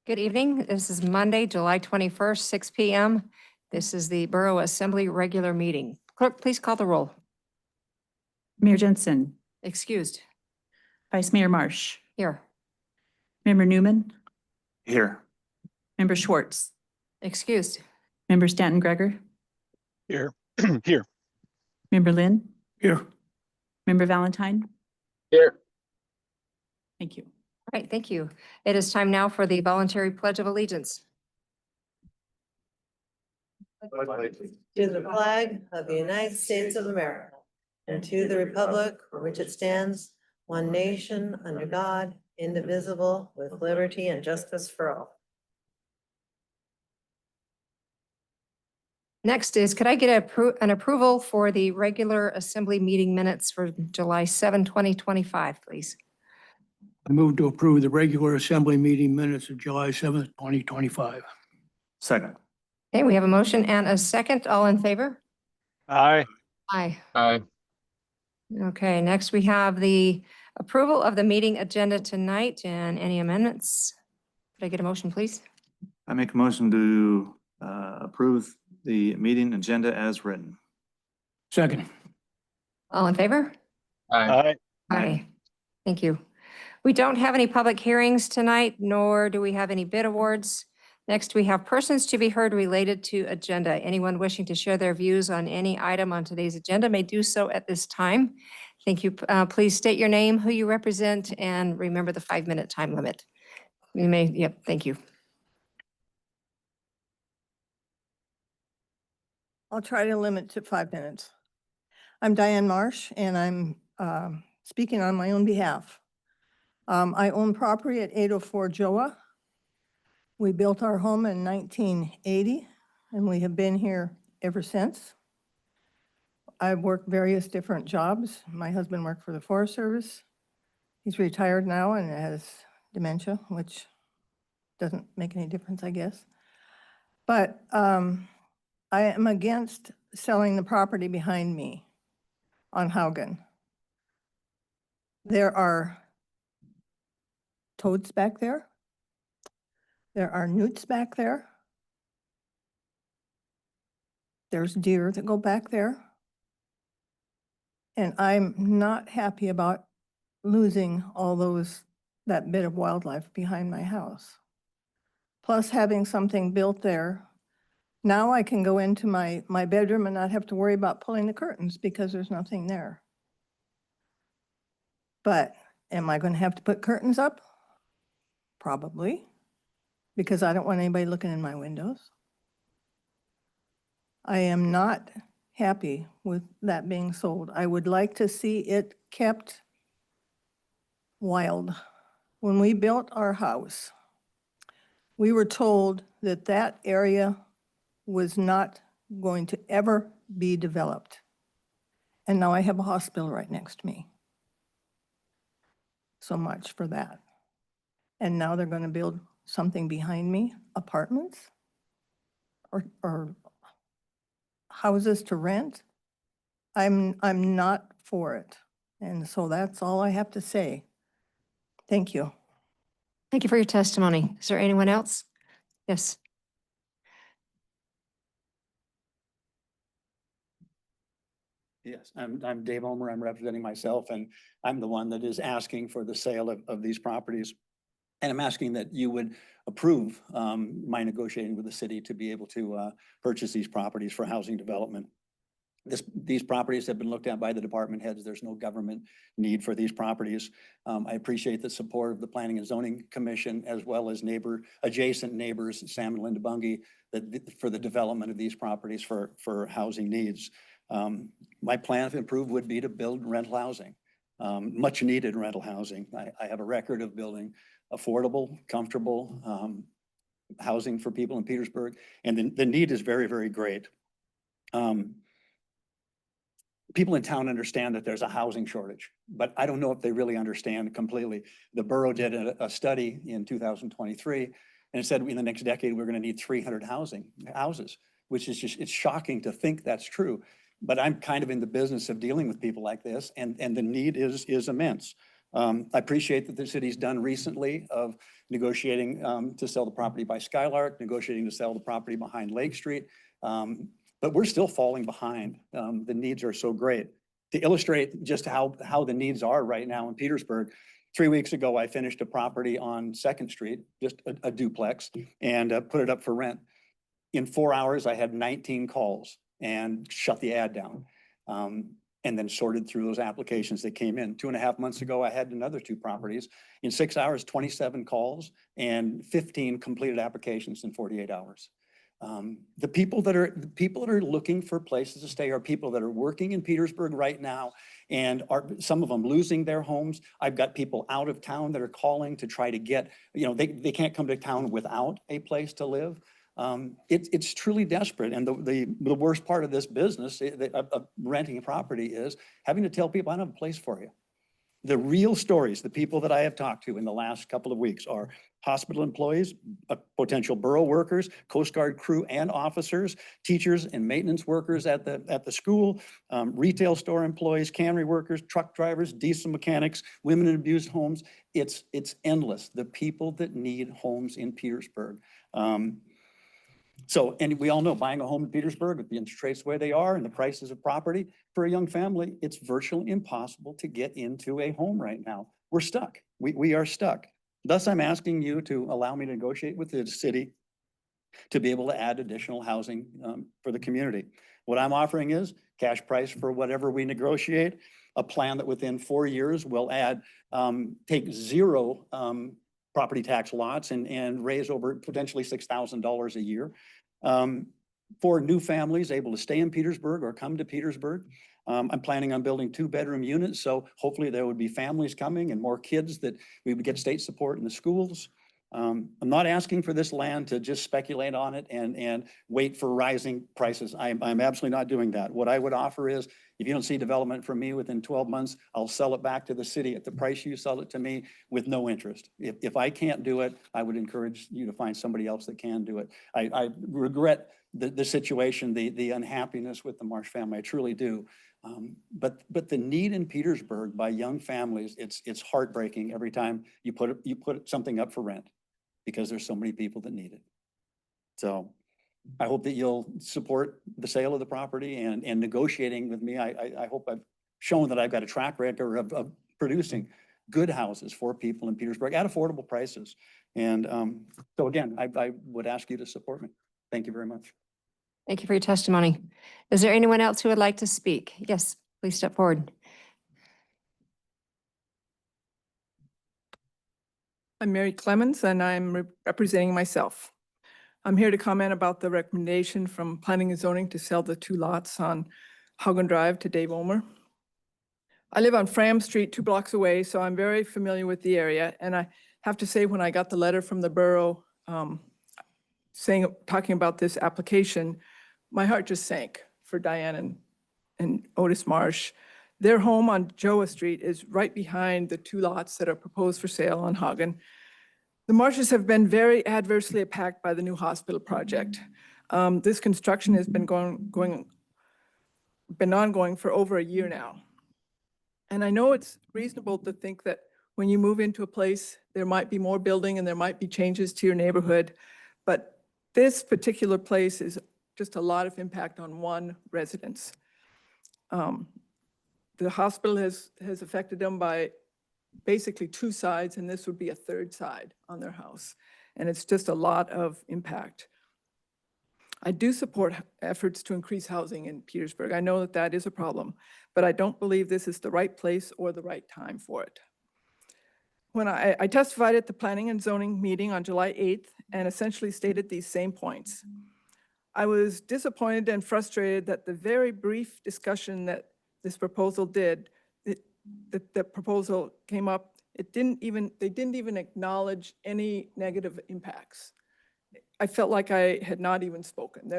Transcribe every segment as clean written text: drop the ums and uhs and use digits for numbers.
Good evening. This is Monday, July 21st, 6 p.m. This is the Borough Assembly regular meeting. Clerk, please call the roll. Mayor Jensen, Excused. Vice Mayor Marsh, Here. Member Newman, Here. Member Schwartz, Excused. Member Stanton Gregor, Here. Here. Member Lynn, Here. Member Valentine. Here. Thank you. All right, thank you. It is time now for the voluntary Pledge of Allegiance. To the flag of the United States of America and to the republic for which it stands, one nation, under God, indivisible, with liberty and justice for all. Next is, could I get an approval for the regular Assembly meeting minutes for July 7, 2025, please? I move to approve the regular Assembly meeting minutes of July 7th, 2025. Second. Okay, we have a motion and a second. All in favor? Aye. Aye. Aye. Okay, next we have the approval of the meeting agenda tonight and any amendments. Could I get a motion, please? I make a motion to approve the meeting agenda as written. Second. All in favor? Aye. Aye. Thank you. We don't have any public hearings tonight, nor do we have any bid awards. Next, we have persons to be heard related to agenda. Anyone wishing to share their views on any item on today's agenda may do so at this time. Thank you. Please state your name, who you represent, and remember the 5-minute time limit. You may, yep, thank you. I'll try to limit to 5 minutes. I'm Diane Marsh, and I'm speaking on my own behalf. I own property at 804 Joa. We built our home in 1980, and we have been here ever since. I've worked various different jobs. My husband worked for the Forest Service. He's retired now and has dementia, which doesn't make any difference, I guess. But I am against selling the property behind me on Haugen. There are toads back there. There are newts back there. There's deer that go back there. And I'm not happy about losing all that bit of wildlife behind my house. Plus having something built there. Now I can go into my bedroom and not have to worry about pulling the curtains because there's nothing there. But am I going to have to put curtains up? Probably, because I don't want anybody looking in my windows. I am not happy with that being sold. I would like to see it kept wild. When we built our house, we were told that that area was not going to ever be developed. And now I have a hospital right next to me. So much for that. And now they're going to build something behind me, apartments or houses to rent. I'm not for it. And so that's all I have to say. Thank you. Thank you for your testimony. Is there anyone else? Yes. Yes, I'm Dave Omer. I'm representing myself, and I'm the one that is asking for the sale of these properties. And I'm asking that you would approve my negotiating with the city to be able to purchase these properties for housing development. These properties have been looked at by the department heads. There's no government need for these properties. I appreciate the support of the Planning and Zoning Commission, as well as adjacent neighbors, Sam and Linda Bungie, for the development of these properties for housing needs. My plan, if improved, would be to build rental housing, much needed rental housing. I have a record of building affordable, comfortable housing for people in Petersburg, and the need is very, very great. People in town understand that there's a housing shortage, but I don't know if they really understand completely. The borough did a study in 2023, and it said in the next decade we're going to need 300 houses, which is just, it's shocking to think that's true. But I'm kind of in the business of dealing with people like this, and the need is immense. I appreciate that the city's done recently of negotiating to sell the property by Skylark, negotiating to sell the property behind Lake Street. But we're still falling behind. The needs are so great. To illustrate just how the needs are right now in Petersburg, 3 weeks ago, I finished a property on 2nd Street, just a duplex, and put it up for rent. In 4 hours, I had 19 calls and shut the ad down. And then sorted through those applications that came in. 2.5 months ago, I had another 2 properties. In 6 hours, 27 calls and 15 completed applications in 48 hours. The people that are looking for places to stay are people that are working in Petersburg right now and are some of them losing their homes. I've got people out of town that are calling to try to get, they can't come to town without a place to live. It's truly desperate. And the worst part of this business of renting a property is having to tell people, I don't have a place for you. The real stories, the people that I have talked to in the last couple of weeks are hospital employees, potential borough workers, Coast Guard crew and officers, teachers and maintenance workers at the school, retail store employees, cannery workers, truck drivers, diesel mechanics, women in abused homes. It's endless. The people that need homes in Petersburg. And we all know buying a home in Petersburg with the interest rates where they are and the prices of property for a young family, it's virtually impossible to get into a home right now. We're stuck. We are stuck. Thus, I'm asking you to allow me to negotiate with the city to be able to add additional housing for the community. What I'm offering is cash price for whatever we negotiate, a plan that within 4 years will add, take 0 property tax lots and raise over potentially $6,000 a year. For new families able to stay in Petersburg or come to Petersburg. I'm planning on building 2-bedroom units, so hopefully there would be families coming and more kids that we would get state support in the schools. I'm not asking for this land to just speculate on it and wait for rising prices. I'm absolutely not doing that. What I would offer is, if you don't see development from me within 12 months, I'll sell it back to the city at the price you sell it to me with no interest. If I can't do it, I would encourage you to find somebody else that can do it. I regret the situation, the unhappiness with the Marsh family. I truly do. But the need in Petersburg by young families, it's heartbreaking every time you put something up for rent because there's so many people that need it. So I hope that you'll support the sale of the property and negotiating with me. I hope I've shown that I've got a track record of producing good houses for people in Petersburg at affordable prices. And so again, I would ask you to support me. Thank you very much. Thank you for your testimony. Is there anyone else who would like to speak? Yes, please step forward. I'm Mary Clemens, and I'm representing myself. I'm here to comment about the recommendation from Planning and Zoning to sell the 2 lots on Haugen Drive to Dave Ulmer. I live on Fram Street, 2 blocks away, so I'm very familiar with the area. And I have to say, when I got the letter from the borough talking about this application, my heart just sank for Diane and Otis Marsh. Their home on Joa Street is right behind the 2 lots that are proposed for sale on Haugen. The Marshes have been very adversely impacted by the new hospital project. This construction has been ongoing for over a year now. And I know it's reasonable to think that when you move into a place, there might be more building and there might be changes to your neighborhood, but this particular place is just a lot of impact on one residence. The hospital has affected them by basically 2 sides, and this would be a 3rd side on their house. And it's just a lot of impact. I do support efforts to increase housing in Petersburg. I know that that is a problem, but I don't believe this is the right place or the right time for it. When I testified at the Planning and Zoning meeting on July 8th and essentially stated these same points. I was disappointed and frustrated that the very brief discussion that this proposal did, the proposal came up, they didn't even acknowledge any negative impacts. I felt like I had not even spoken.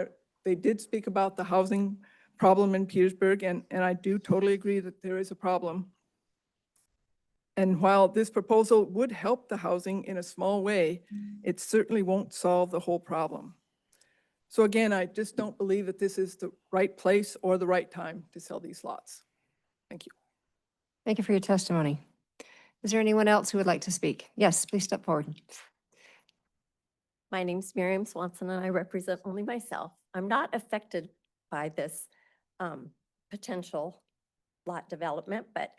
They did speak about the housing problem in Petersburg, and I do totally agree that there is a problem. And while this proposal would help the housing in a small way, it certainly won't solve the whole problem. So again, I just don't believe that this is the right place or the right time to sell these lots. Thank you. Thank you for your testimony. Is there anyone else who would like to speak? Yes, please step forward. My name's Miriam Swanson and I represent only myself. I'm not affected by this potential lot development, but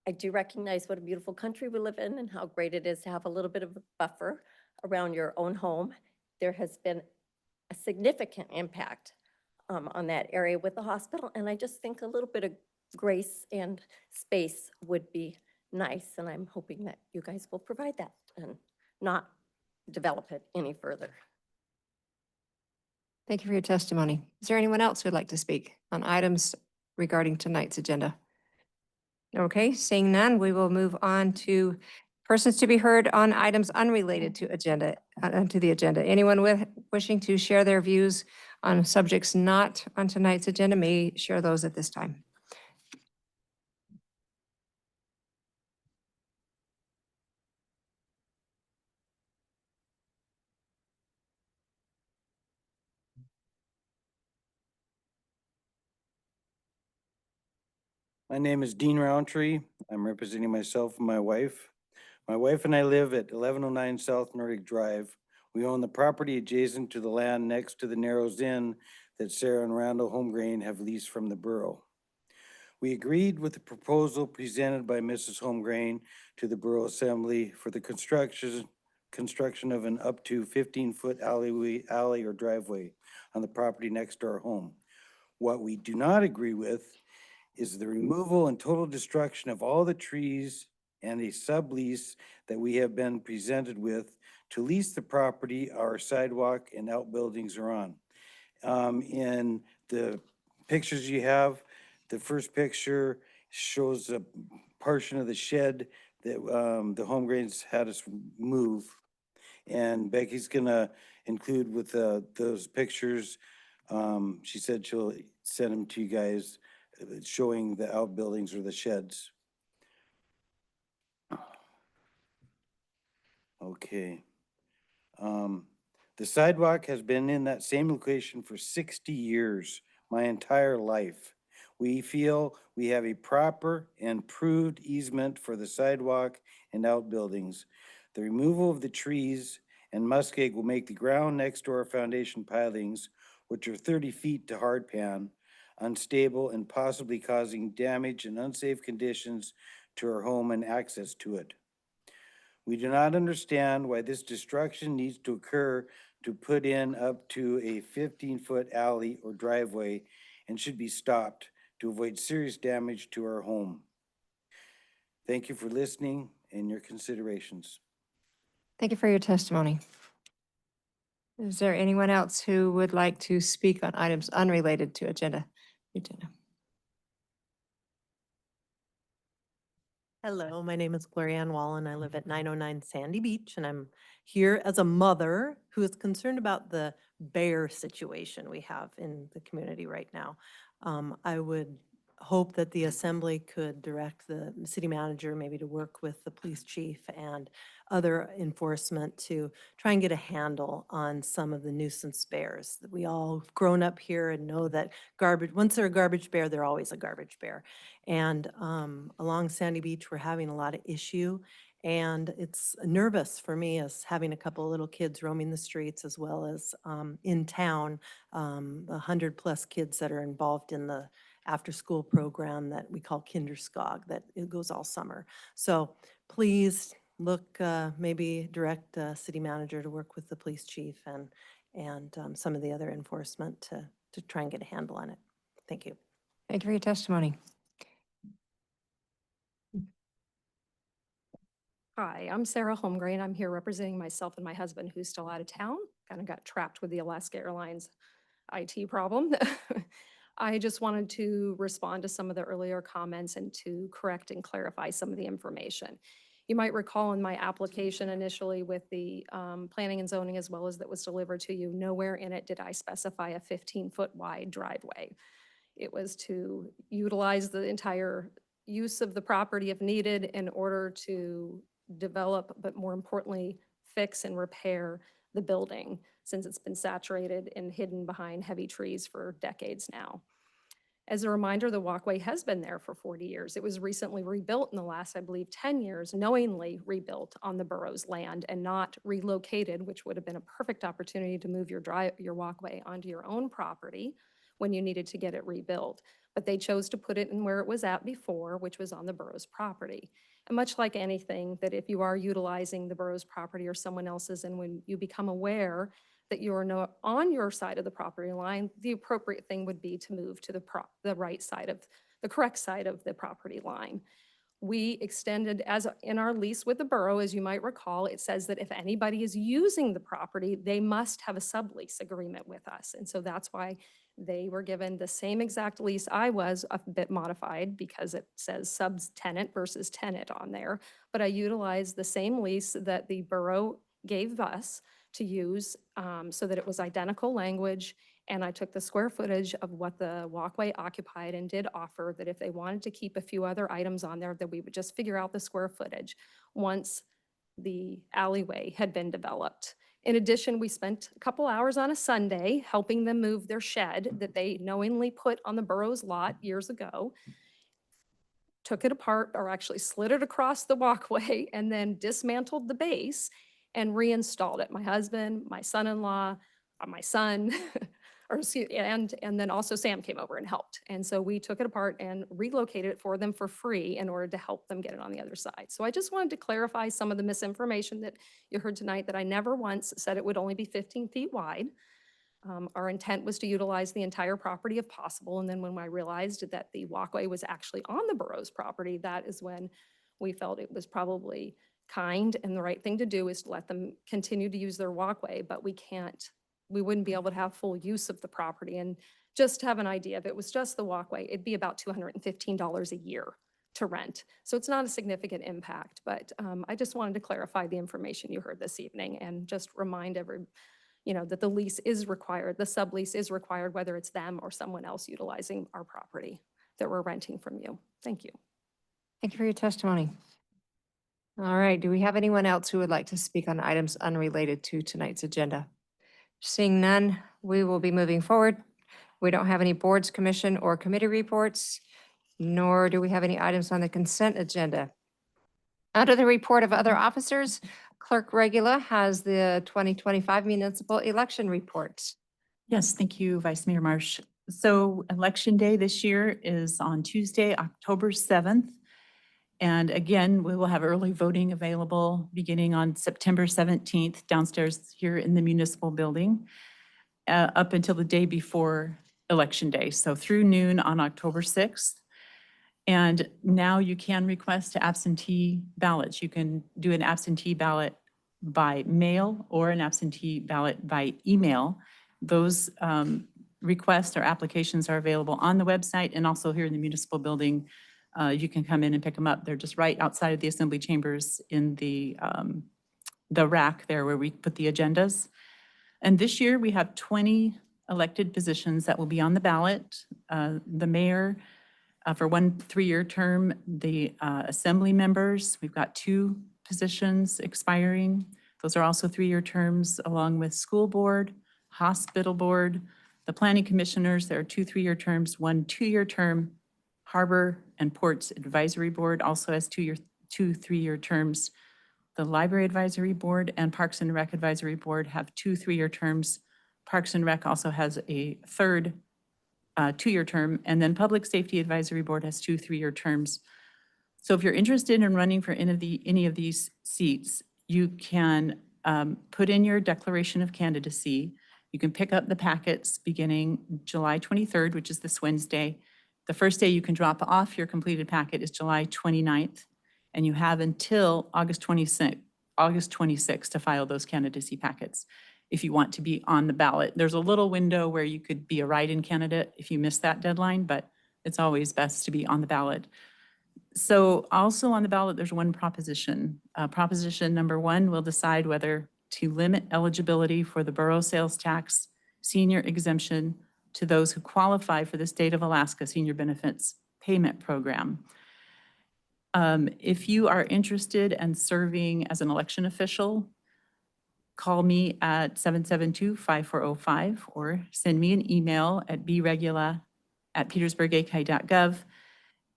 I do recognize what a beautiful country we live in and how great it is to have a little bit of a buffer around your own home. There has been a significant impact on that area with the hospital, and I just think a little bit of grace and space would be nice, and I'm hoping that you guys will provide that and not develop it any further. Thank you for your testimony. Is there anyone else who would like to speak on items regarding tonight's agenda? Okay, seeing none, we will move on to persons to be heard on items unrelated to the agenda. Anyone wishing to share their views on subjects not on tonight's agenda may share those at this time. My name is Dean Roundtree. I'm representing myself and my wife. My wife and I live at 1109 South Nordic Drive. We own the property adjacent to the land next to the Narrows Inn that Sarah and Randall Holmgren have leased from the borough. We agreed with the proposal presented by Mrs. Holmgren to the Borough Assembly for the construction of an up to 15-foot alley or driveway on the property next to our home. What we do not agree with is the removal and total destruction of all the trees and a sublease that we have been presented with to lease the property our sidewalk and outbuildings are on. In the pictures you have, the first picture shows a portion of the shed that the Holmgrens had us move. And Becky's gonna include with those pictures, she said she'll send them to you guys, showing the outbuildings or the sheds. Okay. The sidewalk has been in that same location for 60 years, my entire life. We feel we have a proper and approved easement for the sidewalk and outbuildings. The removal of the trees and muskeg will make the ground next to our foundation pilings, which are 30 feet to hard pan, unstable and possibly causing damage and unsafe conditions to our home and access to it. We do not understand why this destruction needs to occur to put in up to a 15-foot alley or driveway and should be stopped to avoid serious damage to our home. Thank you for listening and your considerations. Thank you for your testimony. Is there anyone else who would like to speak on items unrelated to agenda? Hello, my name is Gloria Ann Wallen. I live at 909 Sandy Beach, and I'm here as a mother who is concerned about the bear situation we have in the community right now. I would hope that the assembly could direct the city manager maybe to work with the police chief and other enforcement to try and get a handle on some of the nuisance bears. We all have grown up here and know that once they're a garbage bear, they're always a garbage bear. And along Sandy Beach, we're having a lot of issue. And it's nervous for me as having a couple of little kids roaming the streets, as well as in town, the 100+ kids that are involved in the after-school program that we call Kinderskog, that it goes all summer. So please look, maybe direct city manager to work with the police chief and some of the other enforcement to try and get a handle on it. Thank you. Thank you for your testimony. Hi, I'm Sarah Holmgren. I'm here representing myself and my husband who's still out of town. Kind of got trapped with the Alaska Airlines IT problem. I just wanted to respond to some of the earlier comments and to correct and clarify some of the information. You might recall in my application initially with the planning and zoning as well as that was delivered to you, nowhere in it did I specify a 15-foot wide driveway. It was to utilize the entire use of the property if needed in order to develop, but more importantly, fix and repair the building since it's been saturated and hidden behind heavy trees for decades now. As a reminder, the walkway has been there for 40 years. It was recently rebuilt in the last, I believe, 10 years, knowingly rebuilt on the borough's land and not relocated, which would have been a perfect opportunity to move your walkway onto your own property when you needed to get it rebuilt. But they chose to put it in where it was at before, which was on the borough's property. And much like anything, that if you are utilizing the borough's property or someone else's, and when you become aware that you are not on your side of the property line, the appropriate thing would be to move to the right side of, the correct side of the property line. We extended, as in our lease with the borough, as you might recall, it says that if anybody is using the property, they must have a sublease agreement with us. And so that's why they were given the same exact lease I was, a bit modified because it says subtenant versus tenant on there. But I utilized the same lease that the borough gave us to use so that it was identical language. And I took the square footage of what the walkway occupied and did offer that if they wanted to keep a few other items on there, that we would just figure out the square footage once the alleyway had been developed. In addition, we spent a couple hours on a Sunday helping them move their shed that they knowingly put on the borough's lot years ago, took it apart, or actually slid it across the walkway, and then dismantled the base and reinstalled it. My husband, my son-in-law, my son, and then also Sam came over and helped. And so we took it apart and relocated it for them for free in order to help them get it on the other side. So I just wanted to clarify some of the misinformation that you heard tonight, that I never once said it would only be 15 feet wide. Our intent was to utilize the entire property if possible. And then when I realized that the walkway was actually on the borough's property, that is when we felt it was probably kind and the right thing to do is to let them continue to use their walkway, but we wouldn't be able to have full use of the property. And just to have an idea, if it was just the walkway, it'd be about $215 a year to rent. So it's not a significant impact, but I just wanted to clarify the information you heard this evening and just remind that the lease is required, the sublease is required, whether it's them or someone else utilizing our property that we're renting from you. Thank you. Thank you for your testimony. All right, do we have anyone else who would like to speak on items unrelated to tonight's agenda? Seeing none, we will be moving forward. We don't have any boards, commission, or committee reports, nor do we have any items on the consent agenda. Under the report of other officers, Clerk Regula has the 2025 municipal election reports. Yes, thank you, Vice Mayor Marsh. So Election Day this year is on Tuesday, October 7th. And again, we will have early voting available beginning on September 17th downstairs here in the municipal building up until the day before Election Day. So through noon on October 6th. And now you can request absentee ballots. You can do an absentee ballot by mail or an absentee ballot by email. Those requests or applications are available on the website and also here in the municipal building. You can come in and pick them up. They're just right outside of the assembly chambers in the rack there where we put the agendas. And this year we have 20 elected positions that will be on the ballot. The mayor for 1 3-year term, the assembly members, we've got 2 positions expiring. Those are also 3-year terms, along with school board, hospital board, the planning commissioners. There are 2 3-year terms, 1 2-year term. Harbor and Ports Advisory Board also has 2 3-year terms. The Library Advisory Board and Parks and Rec Advisory Board have 2 3-year terms. Parks and Rec also has a third 2-year term, and then Public Safety Advisory Board has 2 3-year terms. So if you're interested in running for any of these seats, you can put in your declaration of candidacy. You can pick up the packets beginning July 23rd, which is this Wednesday. The first day you can drop off your completed packet is July 29th, and you have until August 26th to file those candidacy packets. If you want to be on the ballot, there's a little window where you could be a write-in candidate if you miss that deadline, but it's always best to be on the ballot. So also on the ballot, there's one proposition. Proposition number 1 will decide whether to limit eligibility for the borough sales tax senior exemption to those who qualify for the State of Alaska Senior Benefits Payment Program. If you are interested in serving as an election official, call me at 772-5405 or send me an email at bregula at petersburgak.gov.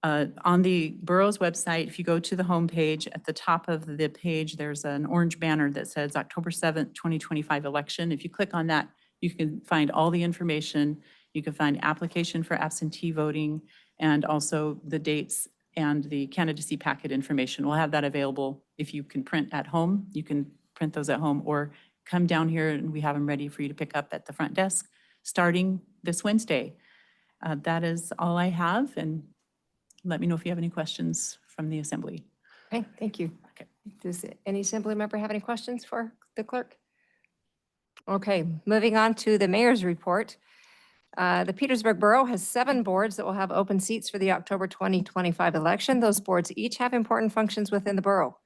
On the borough's website, if you go to the homepage, at the top of the page, there's an orange banner that says October 7th, 2025 election. If you click on that, you can find all the information. You can find application for absentee voting and also the dates and the candidacy packet information. We'll have that available. If you can print at home, you can print those at home or come down here and we have them ready for you to pick up at the front desk starting this Wednesday. That is all I have, and let me know if you have any questions from the assembly. Okay, thank you. Okay. Does any assembly member have any questions for the clerk? Okay, moving on to the mayor's report. The Petersburg Borough has 7 boards that will have open seats for the October 2025 election. Those boards each have important functions within the borough.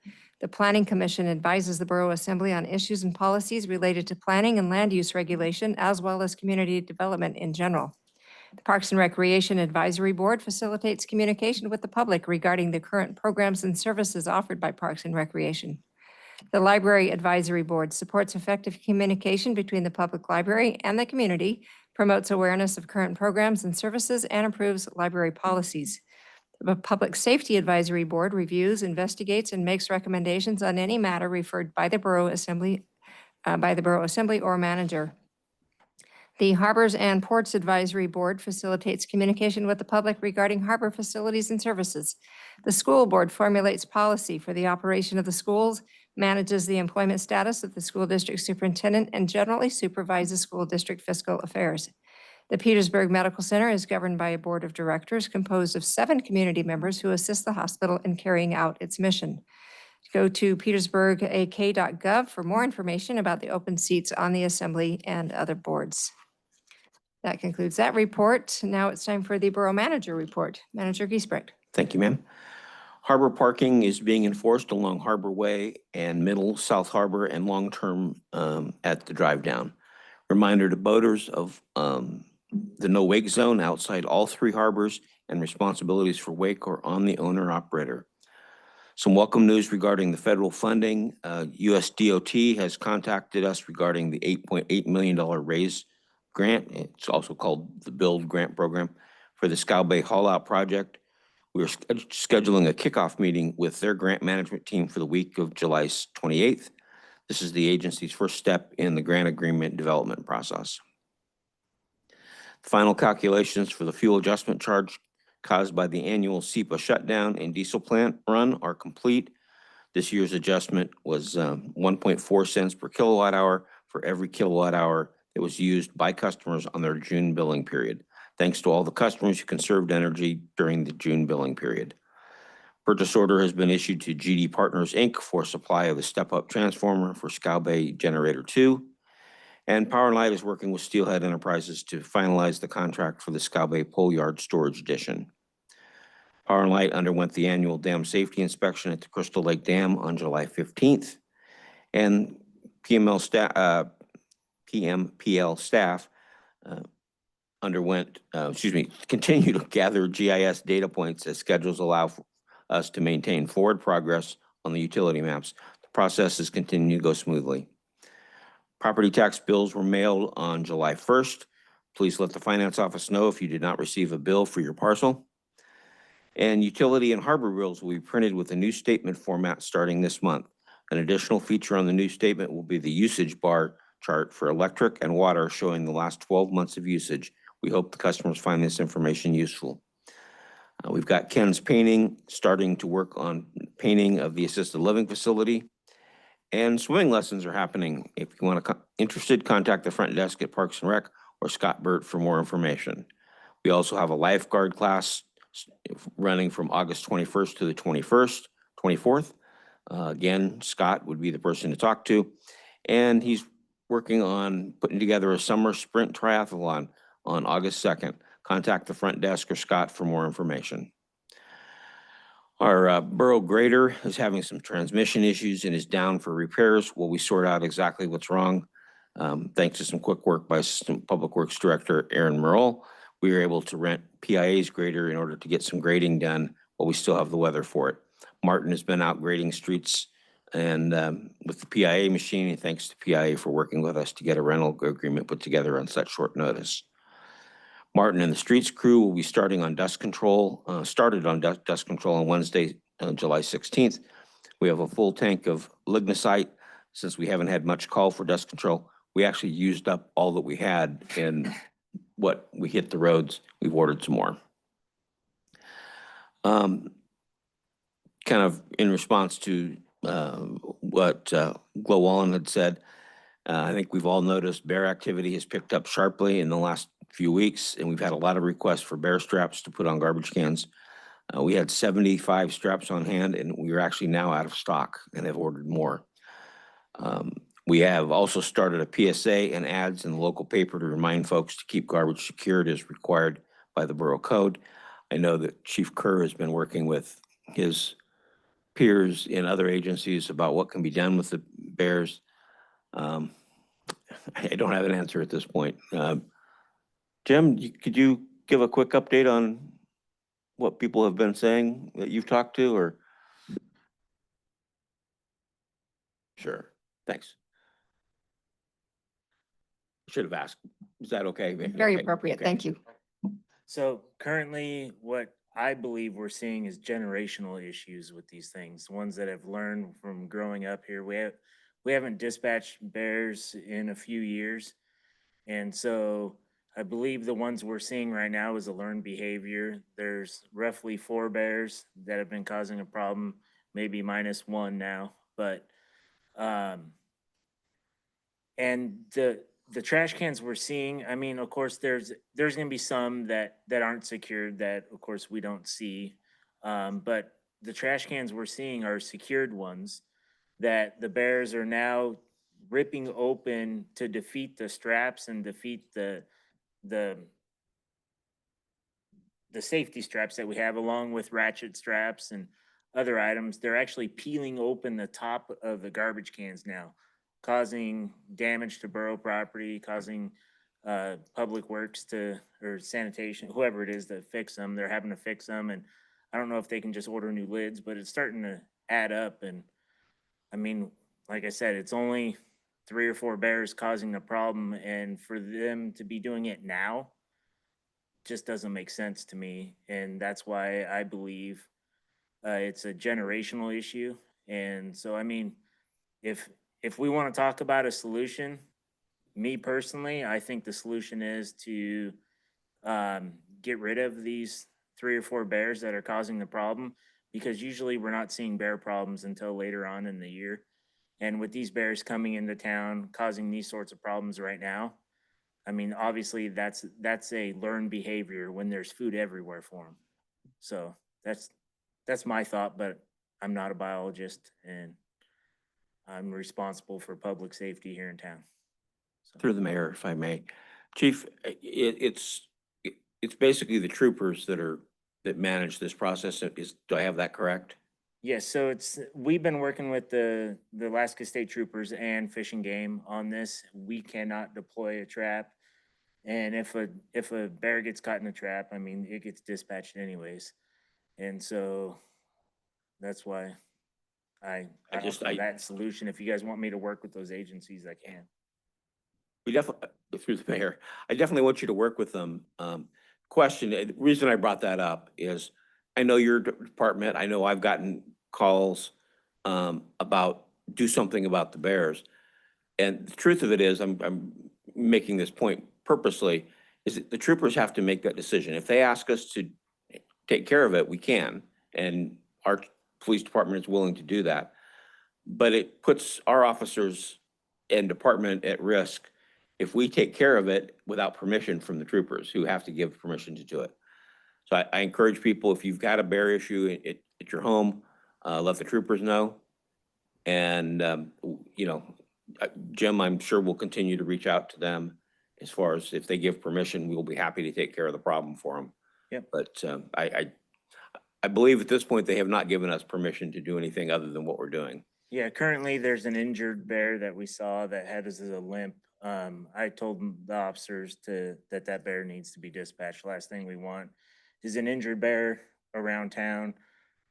The Planning Commission advises the Borough Assembly on issues and policies related to planning and land use regulation, as well as community development in general. The Parks and Recreation Advisory Board facilitates communication with the public regarding the current programs and services offered by Parks and Recreation. The Library Advisory Board supports effective communication between the public library and the community, promotes awareness of current programs and services, and improves library policies. The Public Safety Advisory Board reviews, investigates, and makes recommendations on any matter referred by the Borough Assembly or manager. The Harbors and Ports Advisory Board facilitates communication with the public regarding harbor facilities and services. The School Board formulates policy for the operation of the schools, manages the employment status of the school district superintendent, and generally supervises school district fiscal affairs. The Petersburg Medical Center is governed by a board of directors composed of 7 community members who assist the hospital in carrying out its mission. Go to petersburgak.gov for more information about the open seats on the assembly and other boards. That concludes that report. Now it's time for the Borough Manager report. Manager Giesbrecht. Thank you, ma'am. Harbor parking is being enforced along Harbor Way and Middle, South Harbor, and long-term at the drive down. Reminder to boaters of the no wake zone outside all 3 harbors, and responsibilities for wake are on the owner operator. Some welcome news regarding the federal funding. US DOT has contacted us regarding the $8.8 million raise grant. It's also called the Build Grant Program for the Scow Bay Haul Out project. We're scheduling a kickoff meeting with their grant management team for the week of July 28th. This is the agency's first step in the grant agreement development process. Final calculations for the fuel adjustment charge caused by the annual SEPA shutdown and diesel plant run are complete. This year's adjustment was 1.4 cents per kilowatt hour for every kilowatt hour that was used by customers on their June billing period. Thanks to all the customers who conserved energy during the June billing period. Purchase order has been issued to GD Partners, Inc. for supply of the step-up transformer for Scow Bay Generator 2. And Power and Light is working with Steelhead Enterprises to finalize the contract for the Scow Bay Pole Yard Storage Addition. Power and Light underwent the annual dam safety inspection at the Crystal Lake Dam on July 15th. And PMPL staff continue to gather GIS data points as schedules allow for us to maintain forward progress on the utility maps. The process is continuing to go smoothly. Property tax bills were mailed on July 1st. Please let the finance office know if you did not receive a bill for your parcel. And utility and harbor bills will be printed with a new statement format starting this month. An additional feature on the new statement will be the usage bar chart for electric and water showing the last 12 months of usage. We hope the customers find this information useful. We've got Ken's Painting starting to work on painting of the assisted living facility. And swimming lessons are happening. If you want to interested, contact the front desk at Parks and Rec or Scott Burt for more information. We also have a lifeguard class running from August 21st to the 24th. Again, Scott would be the person to talk to. And he's working on putting together a summer sprint triathlon on August 2nd. Contact the front desk or Scott for more information. Our borough grader is having some transmission issues and is down for repairs while we sort out exactly what's wrong. Thanks to some quick work by Assistant Public Works Director Aaron Merle, we were able to rent PIA's grader in order to get some grading done while we still have the weather for it. Martin has been out grading streets and with the PIA machine, and thanks to PIA for working with us to get a rental agreement put together on such short notice. Martin and the Streets crew will be started on dust control on Wednesday, July 16th. We have a full tank of lignicite. Since we haven't had much call for dust control, we actually used up all that we had in what we hit the roads. We've ordered some more. Kind of in response to what Glo Wallen had said, I think we've all noticed bear activity has picked up sharply in the last few weeks, and we've had a lot of requests for bear straps to put on garbage cans. We had 75 straps on hand, and we are actually now out of stock and have ordered more. We have also started a PSA and ads in the local paper to remind folks to keep garbage secured as required by the borough code. I know that Chief Kerr has been working with his peers in other agencies about what can be done with the bears. I don't have an answer at this point. Jim, could you give a quick update on what people have been saying that you've talked to, or? Sure, thanks. Should have asked. Is that okay? Very Okay, appropriate. okay. Thank you. So currently, what I believe we're seeing is generational issues with these things. Ones that have learned from growing up here. We haven't dispatched bears in a few years, and so I believe the ones we're seeing right now is a learned behavior. There's roughly 4 bears that have been causing a problem, maybe minus 1 now, but and the trash cans we're seeing, I mean, of course, there's going to be some that aren't secured that, of course, we don't see. But the trash cans we're seeing are secured ones that the bears are now ripping open to defeat the straps and defeat the safety straps that we have, along with ratchet straps and other items. They're actually peeling open the top of the garbage cans now, causing damage to borough property, causing public works or sanitation, whoever it is, to fix them. They're having to fix them, and I don't know if they can just order new lids, but it's starting to add up. And I mean, like I said, it's only 3 or 4 bears causing the problem, and for them to be doing it now just doesn't make sense to me. And that's why I believe it's a generational issue. And so, I mean, if we want to talk about a solution, me personally, I think the solution is to get rid of these 3 or 4 bears that are causing the problem, because usually we're not seeing bear problems until later on in the year. And with these bears coming into town, causing these sorts of problems right now, I mean, obviously that's a learned behavior when there's food everywhere for them. So that's my thought, but I'm not a biologist, and I'm responsible for public safety here in town. So. Through the mayor, if I may. Chief, it's basically the troopers that manage this process. Do I have that correct? Yes, so we've been working with the Alaska State Troopers and Fish and Game on this. We cannot deploy a trap, and if a bear gets caught in a trap, I mean, it gets dispatched anyways, and so that's why I offer that solution. If you guys want me to work with those agencies, I can. We definitely, through the mayor, I definitely want you to work with them. Question, the reason I brought that up is I know your department, I know I've gotten calls about do something about the bears. And the truth of it is, I'm making this point purposely, is that the troopers have to make that decision. If they ask us to take care of it, we can. And our police department is willing to do that. But it puts our officers and department at risk if we take care of it without permission from the troopers, who have to give permission to do it. So I encourage people, if you've got a bear issue at your home, let the troopers know. And, you know, Jim, I'm sure will continue to reach out to them as far as if they give permission, we'll be happy to take care of the problem for them. Yep. But I believe at this point, they have not given us permission to do anything other than what we're doing. Yeah, currently there's an injured bear that we saw that had as a limp. I told the officers that bear needs to be dispatched. Last thing we want is an injured bear around town,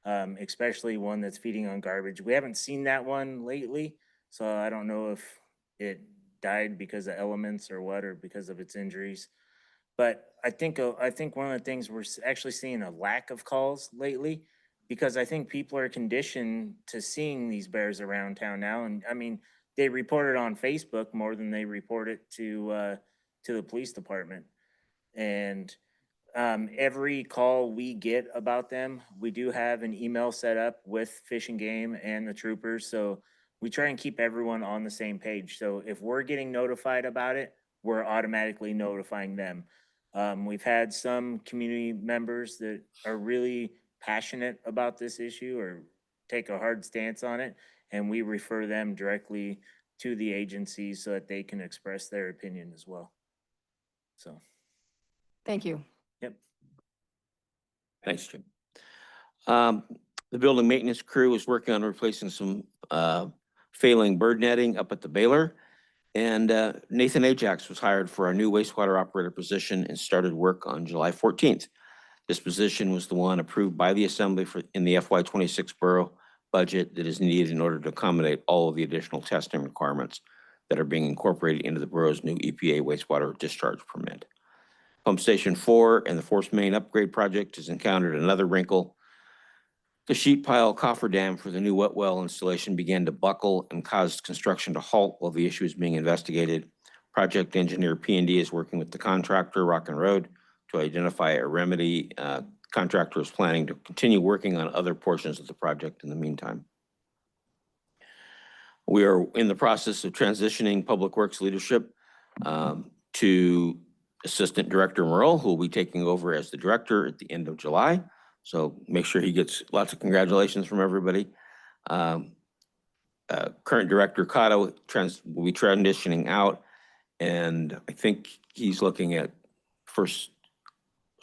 especially one that's feeding on garbage. We haven't seen that one lately, so I don't know if it died because of elements or what, or because of its injuries. But I think one of the things we're actually seeing a lack of calls lately, because I think people are conditioned to seeing these bears around town now. And I mean, they report it on Facebook more than they report it to the police department. And every call we get about them, we do have an email set up with Fish and Game and the troopers. So we try and keep everyone on the same page. So if we're getting notified about it, we're automatically notifying them. We've had some community members that are really passionate about this issue or take a hard stance on it, and we refer them directly to the agencies so that they can express their opinion as well. So, Thank you. yep. Thanks, Jim. The building maintenance crew is working on replacing some failing bird netting up at the Baylor. And Nathan Ajax was hired for our new wastewater operator position and started work on July 14th. This position was the one approved by the Assembly in the FY26 borough budget that is needed in order to accommodate all of the additional testing requirements that are being incorporated into the borough's new EPA wastewater discharge permit. Pump Station 4 and the Force Main Upgrade Project has encountered another wrinkle. The sheet pile cofferdam for the new wet well installation began to buckle and caused construction to halt while the issue is being investigated. Project engineer P&D is working with the contractor, Rock and Road, to identify a remedy. Contractor is planning to continue working on other portions of the project in the meantime. We are in the process of transitioning Public Works leadership to Assistant Director Merle, who will be taking over as the director at the end of July. So make sure he gets lots of congratulations from everybody. Current Director Cotto will be transitioning out, and I think he's looking at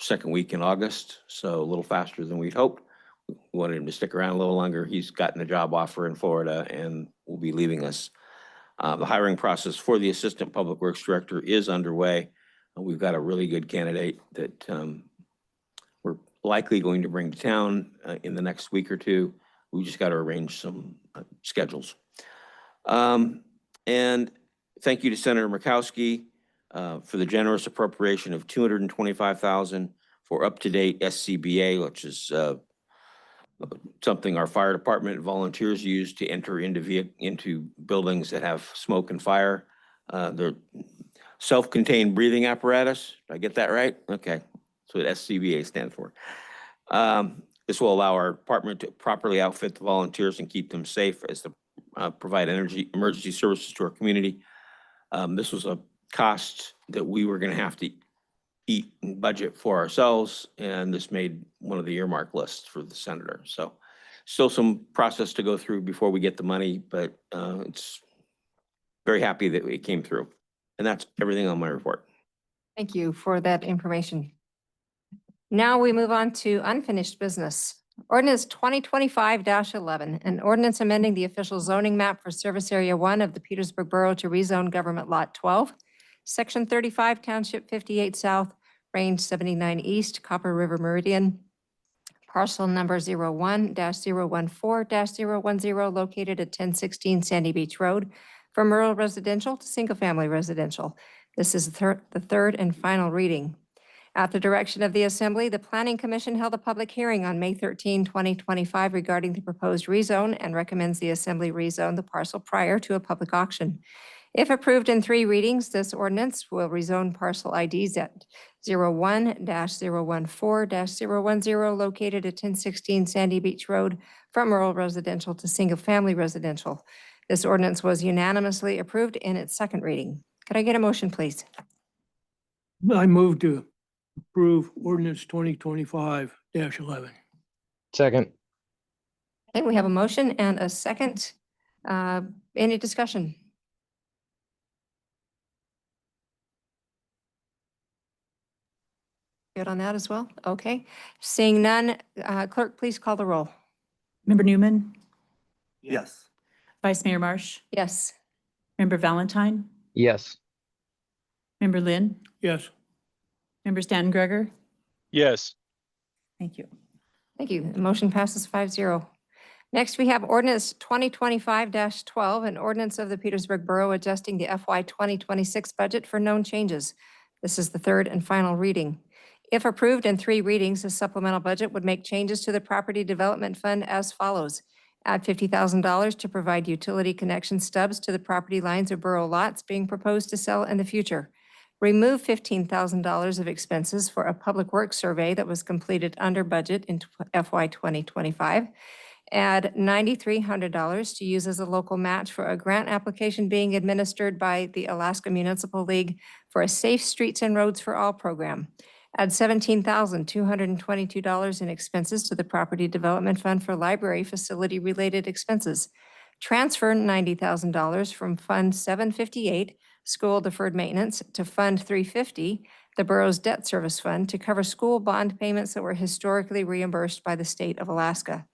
second week in August, so a little faster than we'd hoped. We wanted him to stick around a little longer. He's gotten a job offer in Florida and will be leaving us. The hiring process for the Assistant Public Works Director is underway. We've got a really good candidate that we're likely going to bring to town in the next week or two. We just got to arrange some schedules. And thank you to Senator Murkowski for the generous appropriation of $225,000 for up-to-date SCBA, which is something our fire department volunteers use to enter into buildings that have smoke and fire. They're self-contained breathing apparatus. Did I get that right? Okay, that's what SCBA stands for. This will allow our department to properly outfit the volunteers and keep them safe as they provide emergency services to our community. This was a cost that we were going to have to eat and budget for ourselves, and this made one of the earmark lists for the senator. So still some process to go through before we get the money, but it's very happy that it came through. And that's everything on my report. Thank you for that information. Now we move on to unfinished business. Ordinance 2025-11, an ordinance amending the official zoning map for Service Area 1 of the Petersburg Borough to rezone Government Lot 12, Section 35, Township 58 South, Range 79 East, Copper River Meridian, parcel number 01-014-010, located at 1016 Sandy Beach Road, from rural residential to single-family residential. This is the third and final reading. At the direction of the Assembly, the Planning Commission held a public hearing on May 13, 2025 regarding the proposed rezone and recommends the Assembly rezone the parcel prior to a public auction. If approved in 3 readings, this ordinance will rezone parcel IDs at 01-014-010 located at 1016 Sandy Beach Road from rural residential to single-family residential. This ordinance was unanimously approved in its second reading. Could I get a motion, please? I move to approve ordinance 2025-11. Second. Okay, we have a motion and a second. Any discussion? Good on that as well? Okay. Seeing none, clerk, please call the roll. Member Newman, Yes. Vice Mayor Marsh, Yes. Member Valentine, Yes. Member Lynn, Yes. Member Stanton Greger. Yes. Thank you. Thank you. The motion passes 5-0. Next, we have ordinance 2025-12, an ordinance of the Petersburg Borough adjusting the FY 2026 budget for known changes. This is the third and final reading. If approved in 3 readings, the supplemental budget would make changes to the Property Development Fund as follows. Add $50,000 to provide utility connection stubs to the property lines of borough lots being proposed to sell in the future. Remove $15,000 of expenses for a public works survey that was completed under budget in FY 2025. Add $9,300 to use as a local match for a grant application being administered by the Alaska Municipal League for a Safe Streets and Roads for All program. Add $17,222 in expenses to the Property Development Fund for library facility-related expenses. Transfer $90,000 from Fund 758, School Deferred Maintenance, to Fund 350, the borough's debt service fund, to cover school bond payments that were historically reimbursed by the state of Alaska.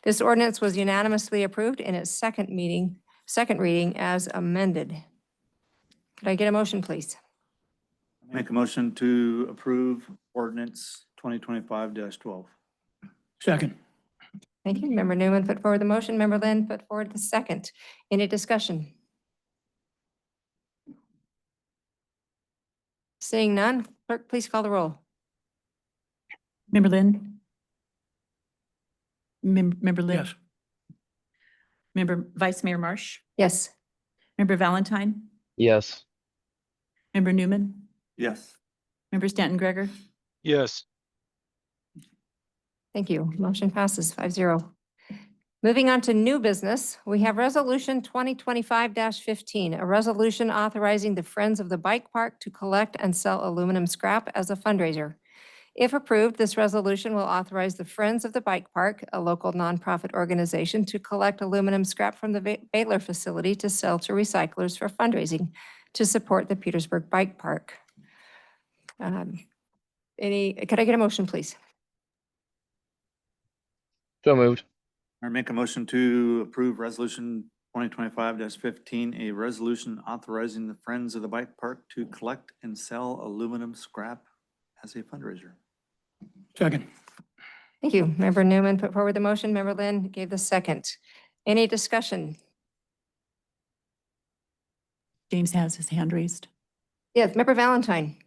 This ordinance was unanimously approved in its second reading as amended. Could I get a motion, please? Make a motion to approve ordinance 2025-12. Second. Thank you. Member Newman put forward the motion. Member Lynn put forward the second. Any discussion? Seeing none, clerk, please call the roll. Member Lynn? Member Lynn? Yes. Member Vice Mayor Marsh? Yes. Member Valentine? Yes. Member Newman? Yes. Member Stanton Greger? Yes. Thank you. Motion passes 5-0. Moving on to new business, we have Resolution 2025-15, a resolution authorizing the Friends of the Bike Park to collect and sell aluminum scrap as a fundraiser. If approved, this resolution will authorize the Friends of the Bike Park, a local nonprofit organization, to collect aluminum scrap from the Baylor facility to sell to recyclers for fundraising to support the Petersburg Bike Park. Could I get a motion, please? So moved. I make a motion to approve resolution 2025-15, a resolution authorizing the Friends of the Bike Park to collect and sell aluminum scrap as a fundraiser. Second. Thank you. Member Newman put forward the motion. Member Lynn gave the second. Any discussion? James has his hand raised. Yes, Member Valentine.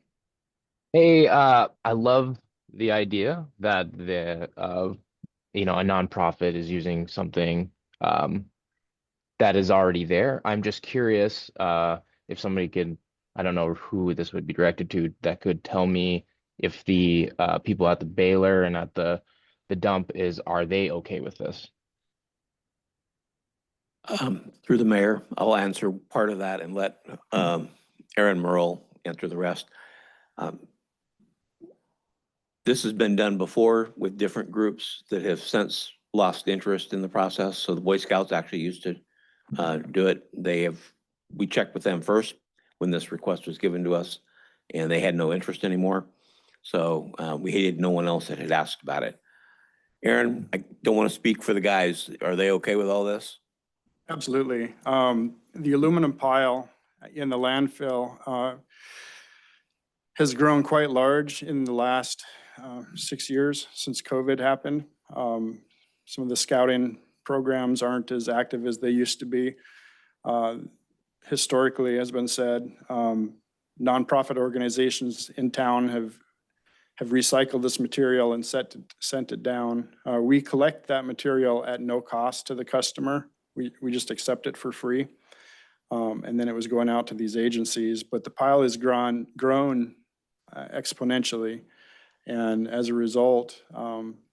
Hey, I love the idea that a nonprofit is using something that is already there. I'm just curious if somebody could, I don't know who this would be directed to, that could tell me if the people at the Baylor and at the dump are they okay with this? Through the mayor, I'll answer part of that and let Aaron Merle answer the rest. This has been done before with different groups that have since lost interest in the process. So the Boy Scouts actually used to do it. We checked with them first when this request was given to us, and they had no interest anymore. So we hated no one else that had asked about it. Aaron, I don't want to speak for the guys. Are they okay with all this? Absolutely. The aluminum pile in the landfill has grown quite large in the last 6 years since COVID happened. Some of the scouting programs aren't as active as they used to be. Historically, has been said, nonprofit organizations in town have recycled this material and sent it down. We collect that material at no cost to the customer. We just accept it for free. And then it was going out to these agencies, but the pile has grown exponentially. And as a result,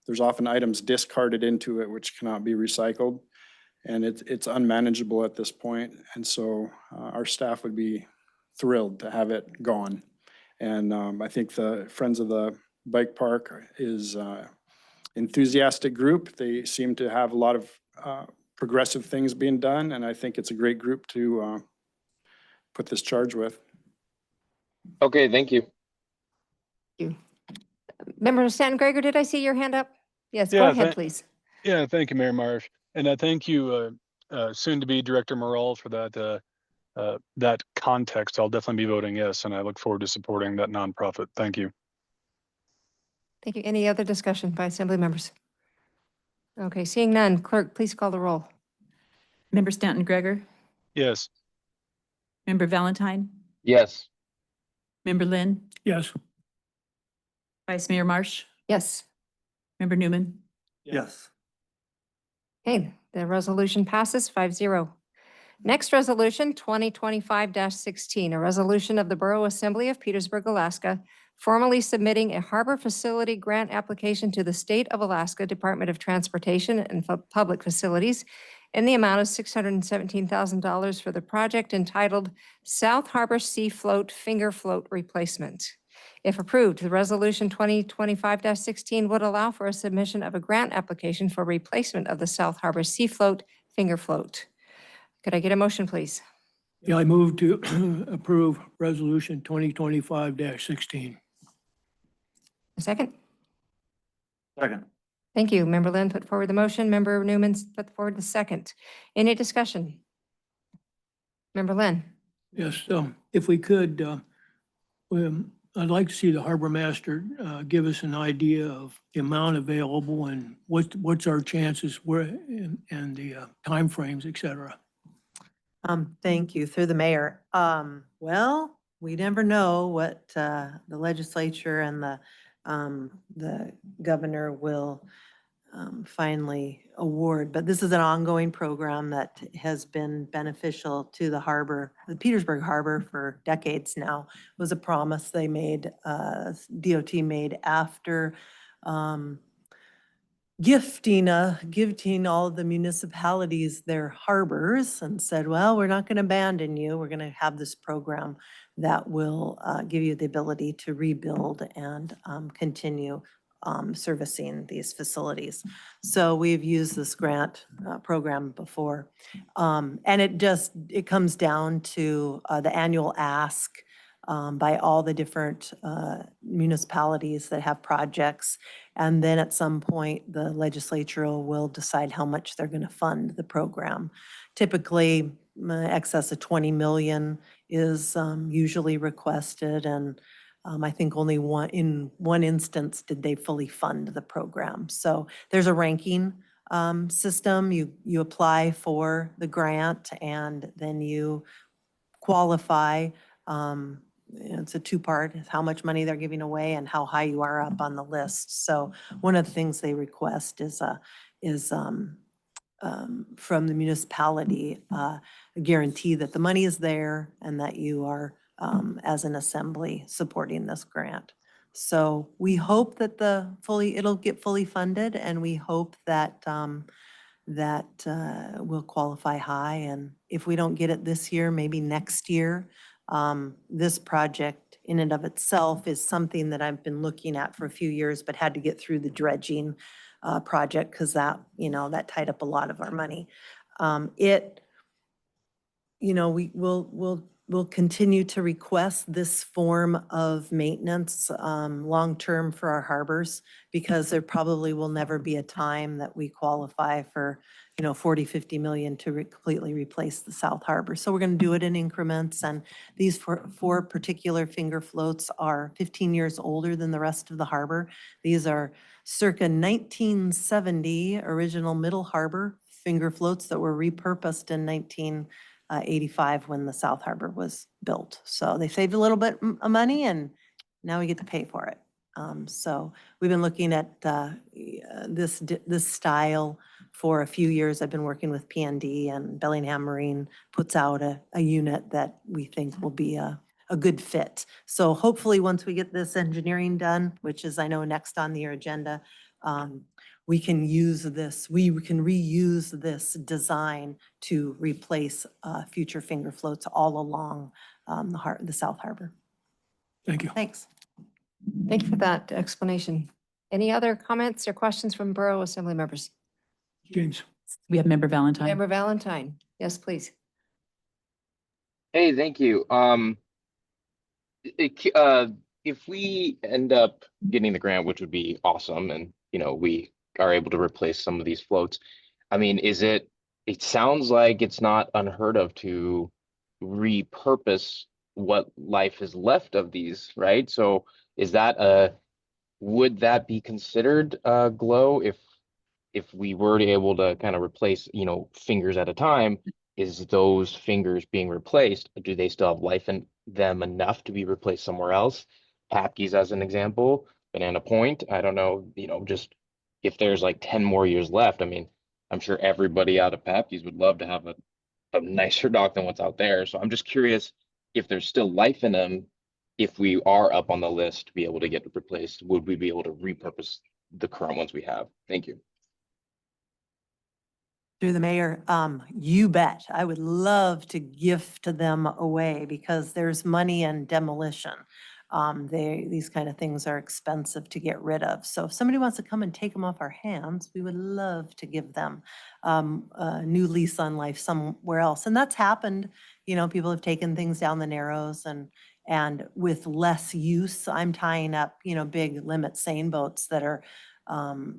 there's often items discarded into it which cannot be recycled. And it's unmanageable at this point. And so our staff would be thrilled to have it gone. And I think the Friends of the Bike Park is enthusiastic group. They seem to have a lot of progressive things being done. And I think it's a great group to put this charge with. Okay, thank you. Thank you. Member Stanton Greger, did I see your hand up? Yes, go Yeah, ahead, please. Yeah, thank you, Mayor Marsh. And I thank you, soon-to-be Director Morrell, for that context. I'll definitely be voting yes, and I look forward to supporting that nonprofit. Thank you. Thank you. Any other discussion by Assembly members? Okay, seeing none, clerk, please call the roll. Member Stanton Greger? Yes. Member Valentine? Yes. Member Lynn, Yes. Vice Mayor Marsh, Yes. Member Newman. Yes. Okay, the resolution passes 5-0. Next resolution, 2025-16, a resolution of the Borough Assembly of Petersburg, Alaska, formally submitting a harbor facility grant application to the State of Alaska Department of Transportation and Public Facilities in the amount of $617,000 for the project entitled South Harbor Sea Float Finger Float Replacement. If approved, the resolution 2025-16 would allow for a submission of a grant application for replacement of the South Harbor Sea Float Finger Float. Could I get a motion, please? Yeah, I move to approve resolution 2025-16. A second? Second. Thank you. Member Lynn put forward the motion. Member Newman put forward the second. Any discussion? Member Lynn? Yes, if we could, I'd like to see the harbor master give us an idea of the amount available and what's our chances, where, and the timeframes, et cetera. Thank you, through the mayor. Well, we never know what, the legislature and the governor will, finally award, but this is an ongoing program that has been beneficial to the harbor, the Petersburg Harbor for decades now. It was a promise they made, DOT made after, gifting all of the municipalities their harbors and said, well, we're not going to abandon you. We're going to have this program that will give you the ability to rebuild and continue servicing these facilities. So we've used this grant program before. And it comes down to the annual ask by all the different municipalities that have projects. And then at some point, the legislature will decide how much they're going to fund the program. Typically, excess of 20 million is usually requested. And I think only in one instance did they fully fund the program. So there's a ranking system. You apply for the grant and then you qualify. It's a two-part, how much money they're giving away and how high you are up on the list. So one of the things they request is from the municipality, a guarantee that the money is there and that you are, as an assembly, supporting this grant. So we hope that it'll get fully funded, and we hope that will qualify high. And if we don't get it this year, maybe next year. This project in and of itself is something that I've been looking at for a few years, but had to get through the dredging project because that tied up a lot of our money. We'll continue to request this form of maintenance long-term for our harbors, because there probably will never be a time that we qualify for 40, 50 million to completely replace the South Harbor. So we're going to do it in increments. And these four particular finger floats are 15 years older than the rest of the harbor. These are circa 1970 original Middle Harbor finger floats that were repurposed in 1985 when the South Harbor was built. So they saved a little bit of money, and now we get to pay for it. So we've been looking at this style for a few years. I've been working with P&D, and Bellingham Marine puts out a unit that we think will be a good fit. So hopefully once we get this engineering done, which is I know next on your agenda, we can reuse this design to replace future finger floats all along the South Harbor. Thank you. Thanks. Thank you for that explanation. Any other comments or questions from Borough Assembly members? James. We have Member Valentine. Member Valentine, yes, please. Hey, thank you. If we end up getting the grant, which would be awesome, and we are able to replace some of these floats, I mean, it sounds like it's not unheard of to repurpose what life is left of these, right? So would that be considered GLOW if we were able to kind of replace, fingers at a time? is those fingers being replaced, do they still have life in them enough to be replaced somewhere else? Papke's as an example, Banana Point, I don't know, just if there's like 10 more years left, I mean, I'm sure everybody out of Papke's would love to have a nicer dog than what's out there. So I'm just curious if there's still life in them. If we are up on the list to be able to get replaced, would we be able to repurpose the current ones we have? Thank you. Through the mayor, you bet. I would love to gift them away because there's money in demolition. These kind of things are expensive to get rid of. So if somebody wants to come and take them off our hands, we would love to give them a new lease on life somewhere else. And that's happened. People have taken things down the Narrows and with less use, I'm tying up, big limit seine boats that are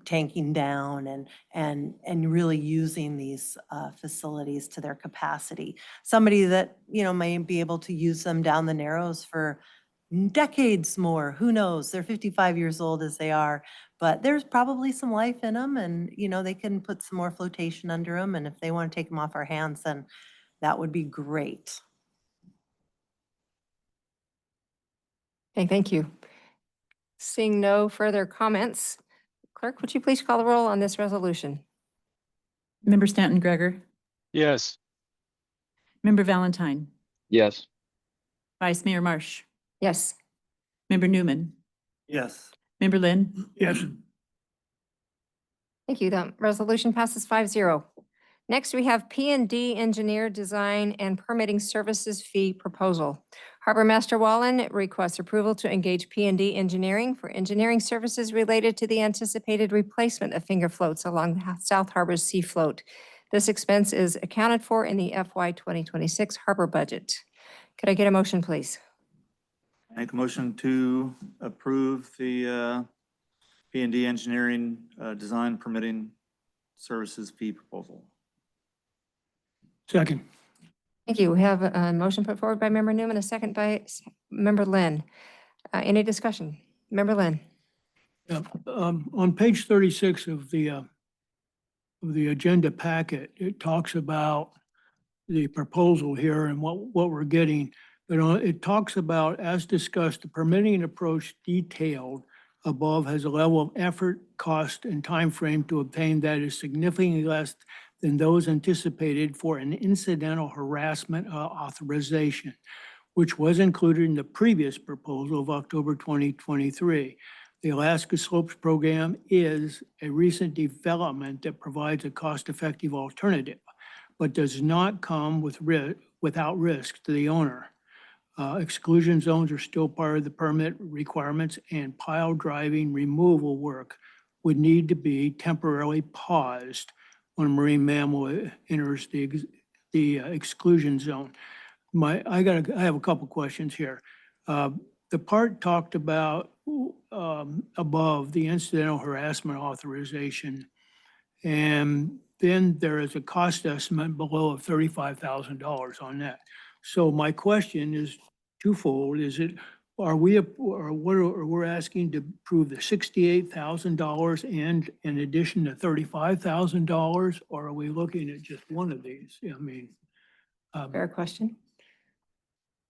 tanking down and really using these facilities to their capacity. Somebody that, may be able to use them down the Narrows for decades more, who knows? They're 55 years old as they are, but there's probably some life in them and, they can put some more flotation under them. And if they want to take them off our hands, then that would be great. Okay, thank you. Seeing no further comments, clerk, would you please call the roll on this resolution? Member Stanton Gregor, Yes. Member Valentine, Yes. Vice Mayor Marsh, Yes. Member Newman, Yes. Member Lynn, Yes. Thank you. The resolution passes 5-0. Next, we have P&D Engineer Design and Permitting Services Fee Proposal. Harbor Master Wallen requests approval to engage P&D Engineering for engineering services related to the anticipated replacement of finger floats along the South Harbor's sea float. This expense is accounted for in the FY 2026 harbor budget. Could I get a motion, please? Make a motion to approve the P&D Engineering Design Permitting Services Fee Proposal. Second. Thank you. We have a motion put forward by Member Newman, a second by Member Lynn. Any discussion? Member Lynn? Yeah, on page 36 of the agenda packet, it talks about the proposal here and what we're getting. But it talks about, as discussed, the permitting approach detailed above has a level of effort, cost, and time frame to obtain that is significantly less than those anticipated for an incidental harassment authorization, which was included in the previous proposal of October 2023. The Alaska Slopes Program is a recent development that provides a cost-effective alternative, but does not come without risk to the owner. Exclusion zones are still part of the permit requirements, and pile driving removal work would need to be temporarily paused when a marine mammal enters the exclusion zone. I have a couple questions here. The part talked about above the incidental harassment authorization, and then there is a cost estimate below of $35,000 on that. So my question is twofold. We're asking to approve the $68,000 and in addition to $35,000, or are we looking at just one of these? I mean, Fair question.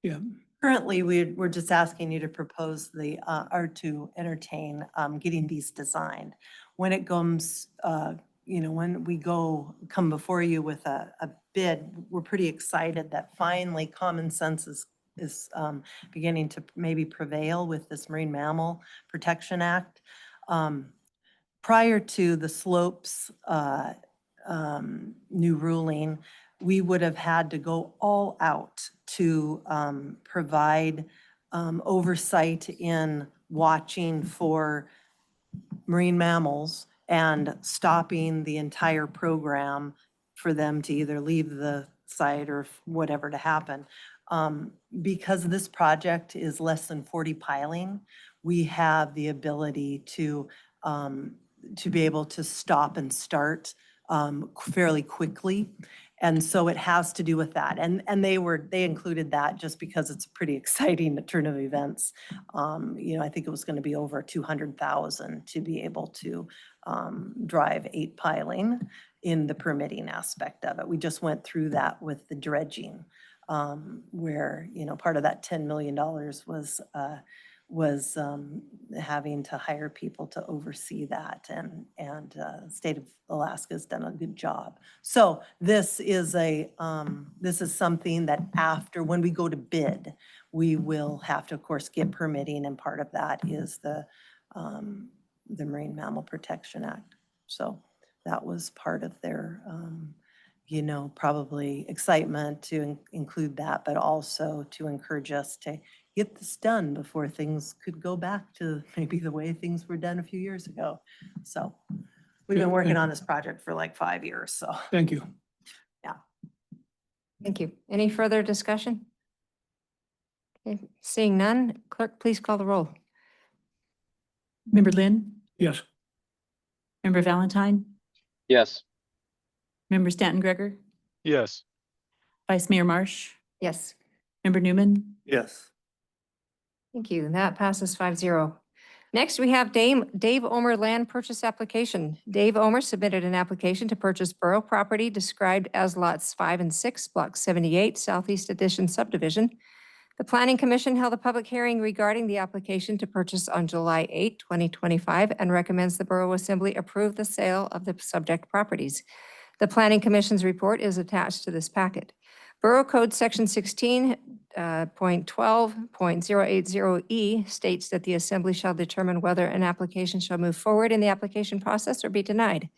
yeah. Currently, we're just asking you to propose or to entertain getting these designed. When it comes, when we come before you with a bid, we're pretty excited that finally common sense is beginning to maybe prevail with this Marine Mammal Protection Act. Prior to the slopes new ruling, we would have had to go all out to provide oversight in watching for marine mammals and stopping the entire program for them to either leave the site or whatever to happen. Because this project is less than 40 piling, we have the ability to be able to stop and start fairly quickly. And so it has to do with that. And they included that just because it's a pretty exciting turn of events. I think it was going to be over 200,000 to be able to drive 8 piling. in the permitting aspect of it. We just went through that with the dredging, where, you know, part of that $10 million was having to hire people to oversee that, and state of Alaska has done a good job. So this is something that after, when we go to bid, we will have to, of course, get permitting, and part of that is the Marine Mammal Protection Act. So that was part of their, you know, probably excitement to include that, but also to encourage us to get this done before things could go back to maybe the way things were done a few years ago. So we've been working on this project for like 5 years, so. Thank you. Thank you. Any further discussion? Okay, seeing none, clerk, please call the roll. Member Lynn, Yes. Member Valentine, Yes. Member Stanton Greger, Yes. Vice Mayor Marsh, Yes, Member Newman, Yes. thank you. That passes 5-0. Next, we have Dave Omer land purchase application. Dave Omer submitted an application to purchase borough property described as lots 5 and 6, block 78, Southeast Addition subdivision. The Planning Commission held a public hearing regarding the application to purchase on July 8, 2025, and recommends the Borough Assembly approve the sale of the subject properties. The Planning Commission's report is attached to this packet. Borough Code Section 16.12.080E states that the Assembly shall determine whether an application shall move forward in the application process or be denied.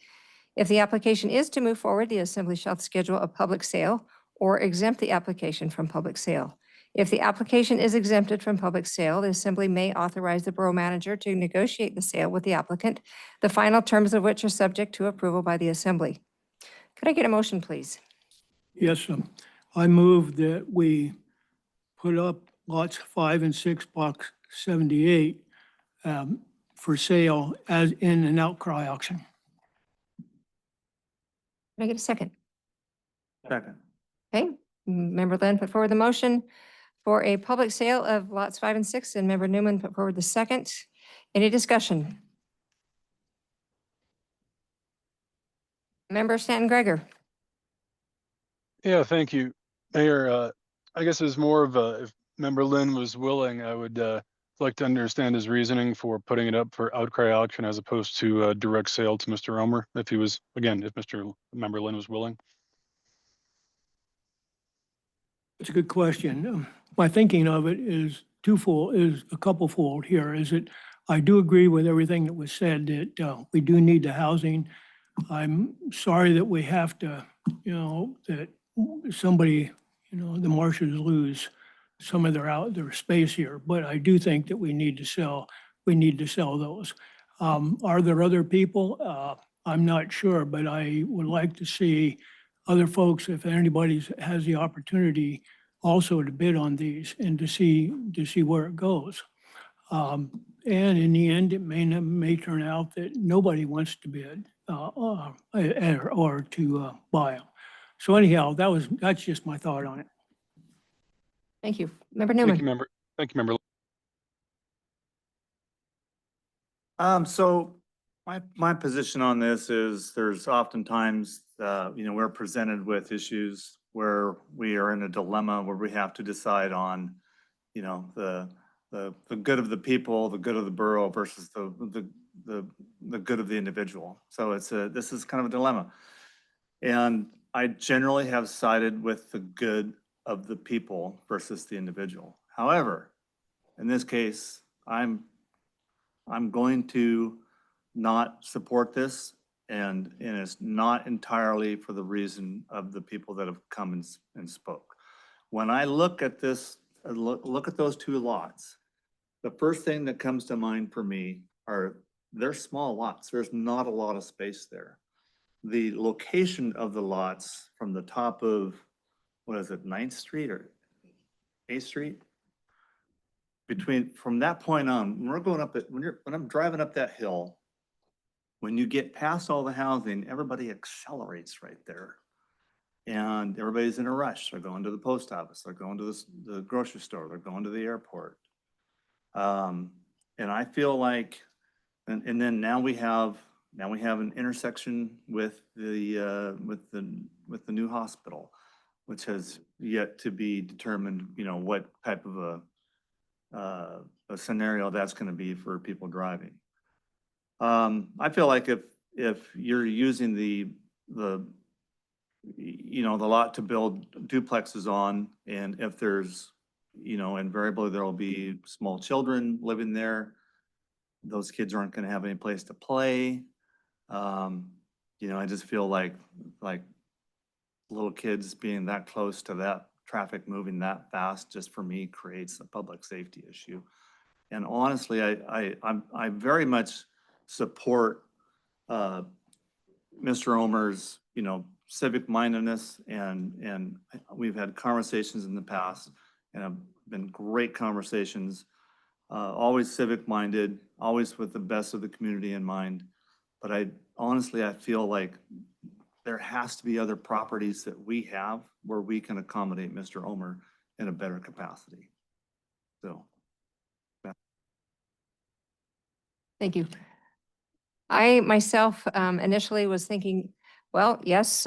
If the application is to move forward, the Assembly shall schedule a public sale or exempt the application from public sale. If the application is exempted from public sale, the Assembly may authorize the Borough Manager to negotiate the sale with the applicant, the final terms of which are subject to approval by the Assembly. Could I get a motion, please? Yes, I move that we put up lots 5 and 6, block 78, for sale as in an outcry auction. Can I get a second? Second. Okay, Member Lynn put forward the motion for a public sale of lots 5 and 6, and Member Newman put forward the second. Any discussion? Member Stanton Greger. Yeah, thank you, Mayor. I guess it's more of a, if Member Lynn was willing, I would like to understand his reasoning for putting it up for outcry auction as opposed to a direct sale to Mr. Omer, if he was, again, if Member Lynn was willing. It's a good question. My thinking of it is twofold, is a couplefold here. Is it, I do agree with everything that was said that we do need the housing. I'm sorry that we have to, you know, that somebody, you know, the Marshes lose some of their space here, but I do think that we need to sell those. Are there other people? I'm not sure, but I would like to see other folks, if anybody has the opportunity also to bid on these and to see where it goes. And in the end, it may turn out that nobody wants to bid or to buy them. So anyhow, that's just my thought on it. Thank you. Member Thank you, Newman. Member. Thank you, Member. So my position on this is there's oftentimes, you know, we're presented with issues where we are in a dilemma where we have to decide on, you know, the good of the people, the good of the borough versus the good of the individual. So this is kind of a dilemma. And I generally have sided with the good of the people versus the individual. However, in this case, I'm going to not support this, and it's not entirely for the reason of the people that have come and spoke. When I look at this, look at those two lots, the first thing that comes to mind for me are they're small lots. There's not a lot of space there. The location of the lots from the top of, what is it, 9th Street or 8th Street? From that point on, when we're going up it, when I'm driving up that hill, when you get past all the housing, everybody accelerates right there. And everybody's in a rush. They're going to the post office, they're going to the grocery store, they're going to the airport. And I feel like, and then now we have, Now we have an intersection with the new hospital, which has yet to be determined, you know, what type of a scenario that's going to be for people driving. I feel like if you're using the lot to build duplexes on, and if there's, you know, invariably there will be small children living there, those kids aren't going to have any place to play. You know, I just feel like little kids being that close to that traffic moving that fast, just for me, creates a public safety issue. And honestly, I very much support Mr. Omer's, you know, civic mindedness, and we've had conversations in the past, and have been great conversations, always civic minded, always with the best of the community in mind. But I feel like there has to be other properties that we have where we can accommodate Mr. Omer in a better capacity. So. Thank you. I myself initially was thinking, well, yes,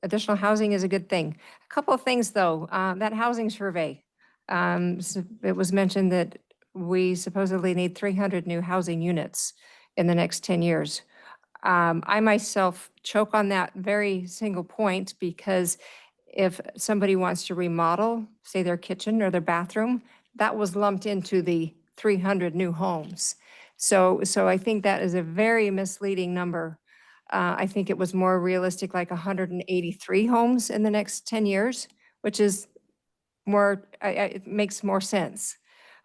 additional housing is a good thing. A couple of things though, that housing survey, it was mentioned that we supposedly need 300 new housing units in the next 10 years. I myself choke on that very single point, because if somebody wants to remodel, say their kitchen or their bathroom, that was lumped into the 300 new homes. So I think that is a very misleading number. I think it was more realistic, like 183 homes in the next 10 years, which is more, it makes more sense.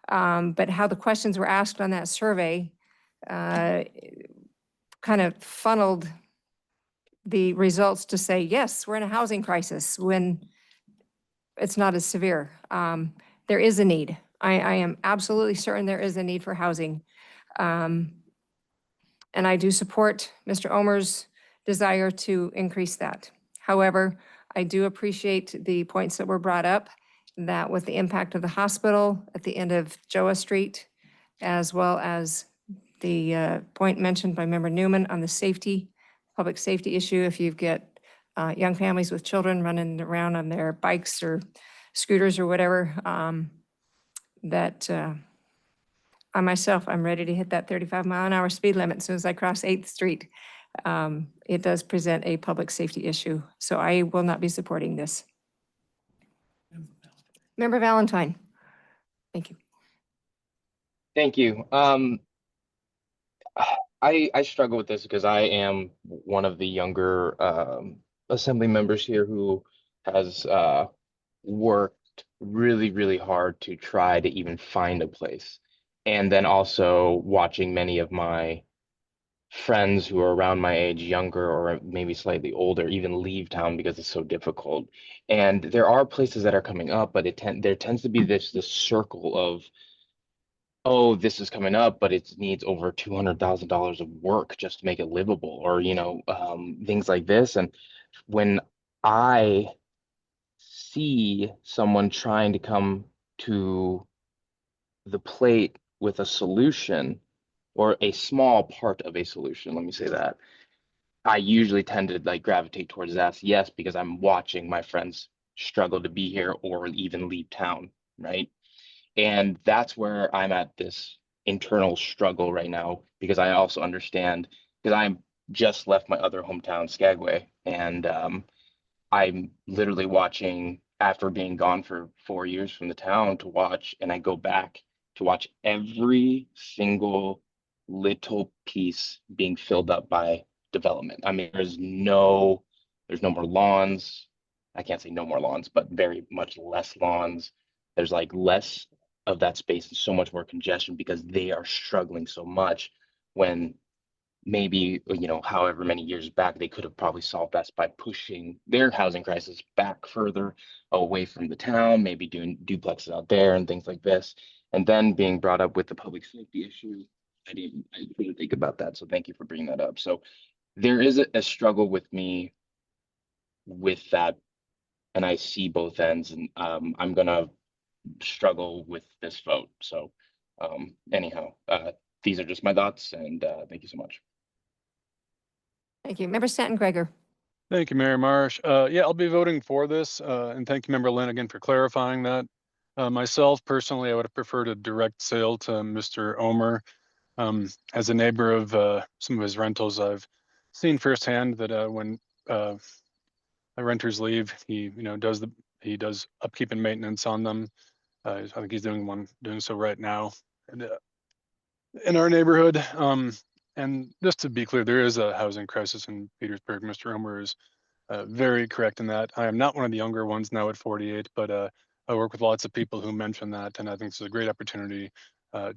But how the questions were asked on that survey kind of funneled the results to say, yes, we're in a housing crisis, when it's not as severe. There is a need. I am absolutely certain there is a need for housing. And I do support Mr. Omer's desire to increase that. However, I do appreciate the points that were brought up, that with the impact of the hospital at the end of Joa Street, as well as the point mentioned by Member Newman on the safety, public safety issue, if you've got young families with children running around on their bikes or scooters or whatever, I myself, I'm ready to hit that 35-mile-an-hour speed limit as soon as I cross 8th Street. It does present a public safety issue, so I will not be supporting this. Member Valentine. Thank you. Thank you. I struggle with this because I am one of the younger assembly members here who has worked really, really hard to try to even find a place. And then also watching many of my friends who are around my age, younger or maybe slightly older, even leave town because it's so difficult. And there are places that are coming up, but there tends to be this circle of, oh, this is coming up, but it needs over $200,000 of work just to make it livable, or things like this. And when I see someone trying to come to the plate with a solution, or a small part of a solution, let me say that, I usually tend to gravitate towards that, yes, because I'm watching my friends struggle to be here or even leave town, right? And that's where I'm at this internal struggle right now, because I also understand, because I'm just left my other hometown, Skagway, and I'm literally watching, after being gone for 4 years from the town, to watch, and I go back to watch every single little piece being filled up by development. I mean, there's no more lawns. I can't say no more lawns, but very much less lawns. There's less of that space and so much more congestion because they are struggling so much, when maybe, however many years back, they could have probably solved that by pushing their housing crisis back further away from the town, maybe doing duplexes out there and things like this. And then being brought up with the public safety issue, I didn't think about that. So thank you for bringing that up. So there is a struggle with me with that, and I see both ends, and I'm gonna struggle with this vote. So anyhow, these are just my thoughts, and thank you so much. Thank you. Member Stanton Gregor. Thank you, Mayor Marsh. Yeah, I'll be voting for this, and thank you, Member Lynn, again for clarifying that. Myself personally, I would have preferred a direct sale to Mr. Omer. As a neighbor of some of his rentals, I've seen firsthand that when renters leave, he does upkeep and maintenance on them. I think he's doing so right now. And, in our neighborhood. And just to be clear, there is a housing crisis in Petersburg. Mr. Omer is very correct in that. I am not one of the younger ones now at 48, but I work with lots of people who mention that, and I think this is a great opportunity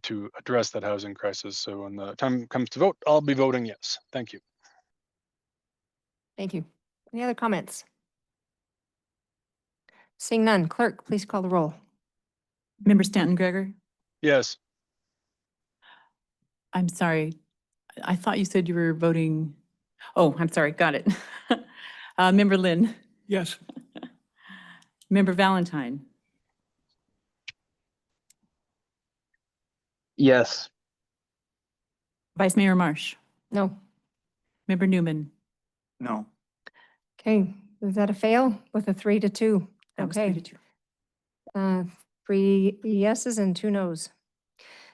to address that housing crisis. So when the time comes to vote, I'll be voting yes. Thank you. Thank you. Any other comments? Seeing none, clerk, please call the roll. Member Stanton Gregor? Yes. I'm sorry. I thought you said you were voting. Oh, I'm sorry. Got it. Member Lynn? Yes. Member Valentine? Yes. Vice Mayor Marsh? No. Member Newman? No. Okay, is that a fail with a 3-2? That was Okay. 3-2. 3 yeses and 2 nos.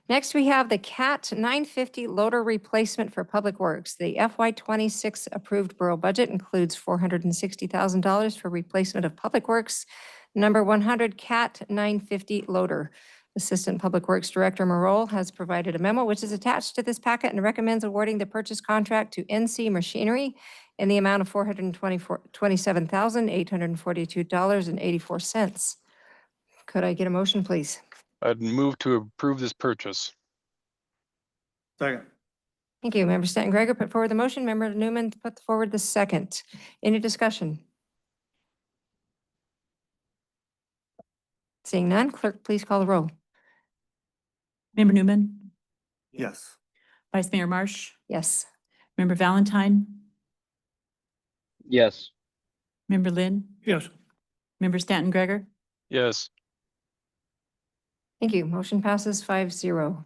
Next, we have the CAT 950 loader replacement for Public Works. The FY26 approved borough budget includes $460,000 for replacement of Public Works number 100 CAT 950 loader. Assistant Public Works Director Marole has provided a memo which is attached to this packet and recommends awarding the purchase contract to NC Machinery in the amount of $427,842.84. Could I get a motion, please? I'd move to approve this purchase. Second. Thank you. Member Stanton Gregor put forward the motion. Member Newman put forward the second. Any discussion? Seeing none, clerk, please call the roll. Member Newman? Yes. Vice Mayor Marsh? Yes. Member Valentine? Yes. Member Lynn? Yes. Member Stanton Gregor? Yes. Thank you. Motion passes 5-0.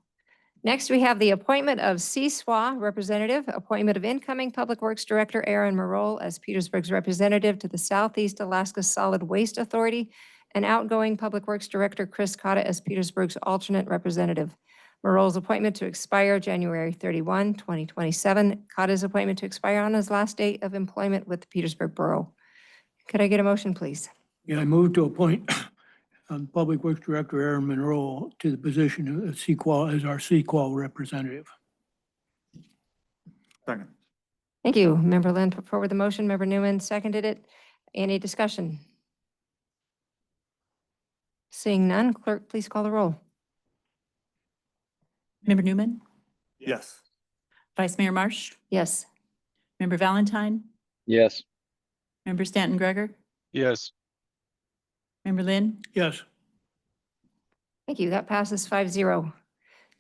Next, we have the appointment of CSWA representative, appointment of incoming Public Works Director Aaron Marole as Petersburg's representative to the Southeast Alaska Solid Waste Authority, and outgoing Public Works Director Chris Cotta as Petersburg's alternate representative. Marole's appointment to expire January 31, 2027. Cotta's appointment to expire on his last date of employment with the Petersburg Borough. Could I get a motion, please? Yeah, I move to appoint Public Works Director Aaron Monroe to the position of CQUAL as our CQUAL representative. Second. Thank you. Member Lynn put forward the motion. Member Newman seconded it. Any discussion? Seeing none, clerk, please call the roll. Member Newman? Yes. Vice Mayor Marsh? Yes. Member Valentine? Yes. Member Stanton Gregor? Yes. Member Lynn? Yes. Thank you. That passes 5-0.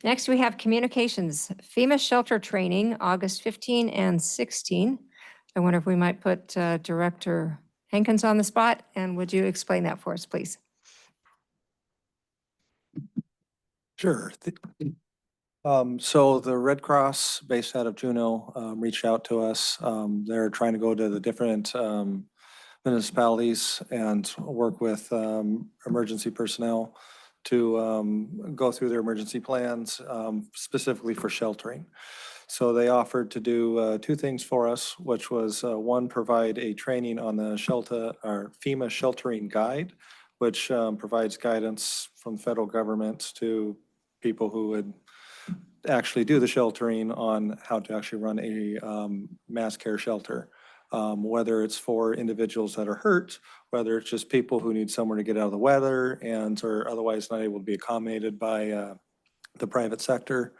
Next, we have communications, FEMA shelter training, August 15 and 16. I wonder if we might put Director Hankins on the spot, and would you explain that for us, please? Sure. So the Red Cross, based out of Juneau, reached out to us. They're trying to go to the different municipalities and work with emergency personnel to go through their emergency plans, specifically for sheltering. So they offered to do 2 things for us, which was one, provide a training on the FEMA sheltering guide, which provides guidance from the federal government to people who would actually do the sheltering on how to actually run a mass care shelter, whether it's for individuals that are hurt, whether it's just people who need somewhere to get out of the weather and are otherwise not able to be accommodated by the private sector,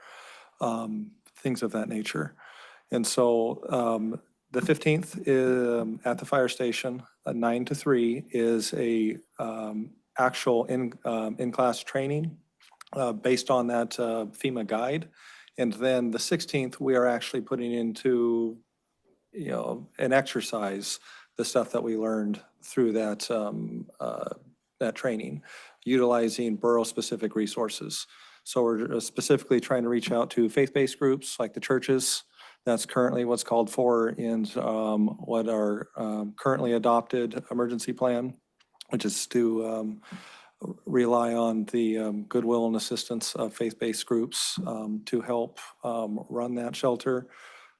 things of that nature. And so the 15th at the fire station, 9 to 3 is a actual in-class training based on that FEMA guide. And then the 16th, we are actually putting into, an exercise, the stuff that we learned through that, that training, utilizing borough-specific resources. So we're specifically trying to reach out to faith-based groups like the churches That's currently what's called for in what our currently adopted emergency plan, which is to rely on the goodwill and assistance of faith-based groups to help run that shelter.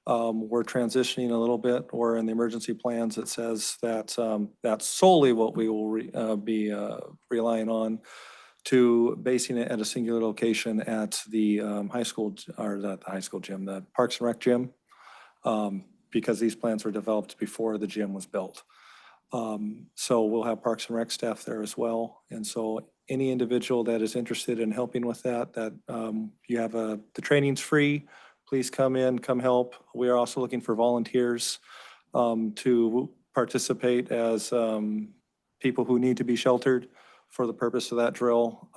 We're transitioning a little bit, or in the emergency plans, it says that that's solely what we will be relying on, to basing it at a singular location at the high school, or not the high school gym, the Parks and Rec gym, because these plans were developed before the gym was built. So we'll have Parks and Rec staff there as well. And so any individual that is interested in helping with that you have the training's free. Please come in, come help. We are also looking for volunteers to participate as people who need to be sheltered for the purpose of that drill.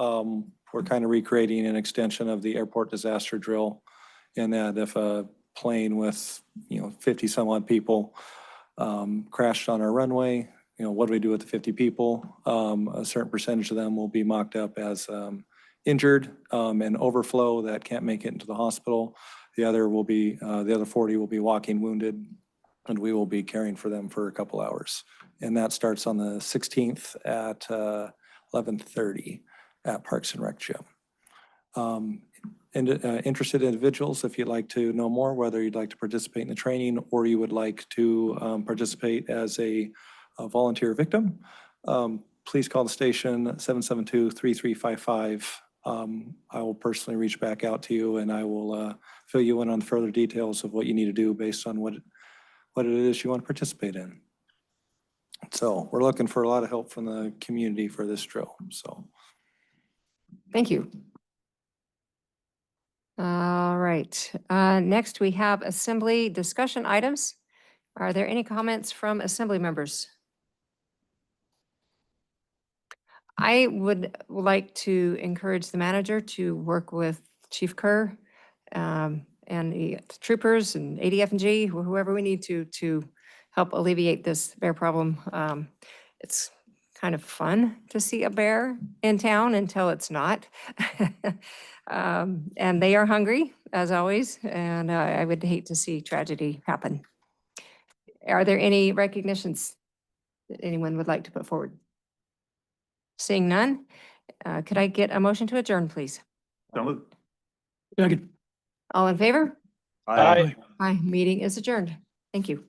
We're kind of recreating an extension of the airport disaster drill, in that if a plane with 50 some odd people crashed on our runway, what do we do with the 50 people? A certain percentage of them will be mocked up as injured and overflow that can't make it into the hospital. The other 40 will be walking wounded, and we will be caring for them for a couple hours. And that starts on the 16th at 11:30 at Parks and Rec gym. Interested individuals, if you'd like to know more, whether you'd like to participate in the training or you would like to participate as a volunteer victim, please call the station 772-3355. I will personally reach back out to you, and I will fill you in on further details of what you need to do based on what it is you want to participate in. So we're looking for a lot of help from the community for this drill. So Thank you. All right. Next, we have assembly discussion items. Are there any comments from assembly members? I would like to encourage the manager to work with Chief Kerr and the troopers and ADF&G, whoever we need to help alleviate this bear problem. It's kind of fun to see a bear in town until it's not. And they are hungry, as always, and I would hate to see tragedy happen. Are there any recognitions that anyone would like to put forward? Seeing none, could I get a motion to adjourn, please? Second. All in favor? Aye. Aye. Meeting is adjourned. Thank you.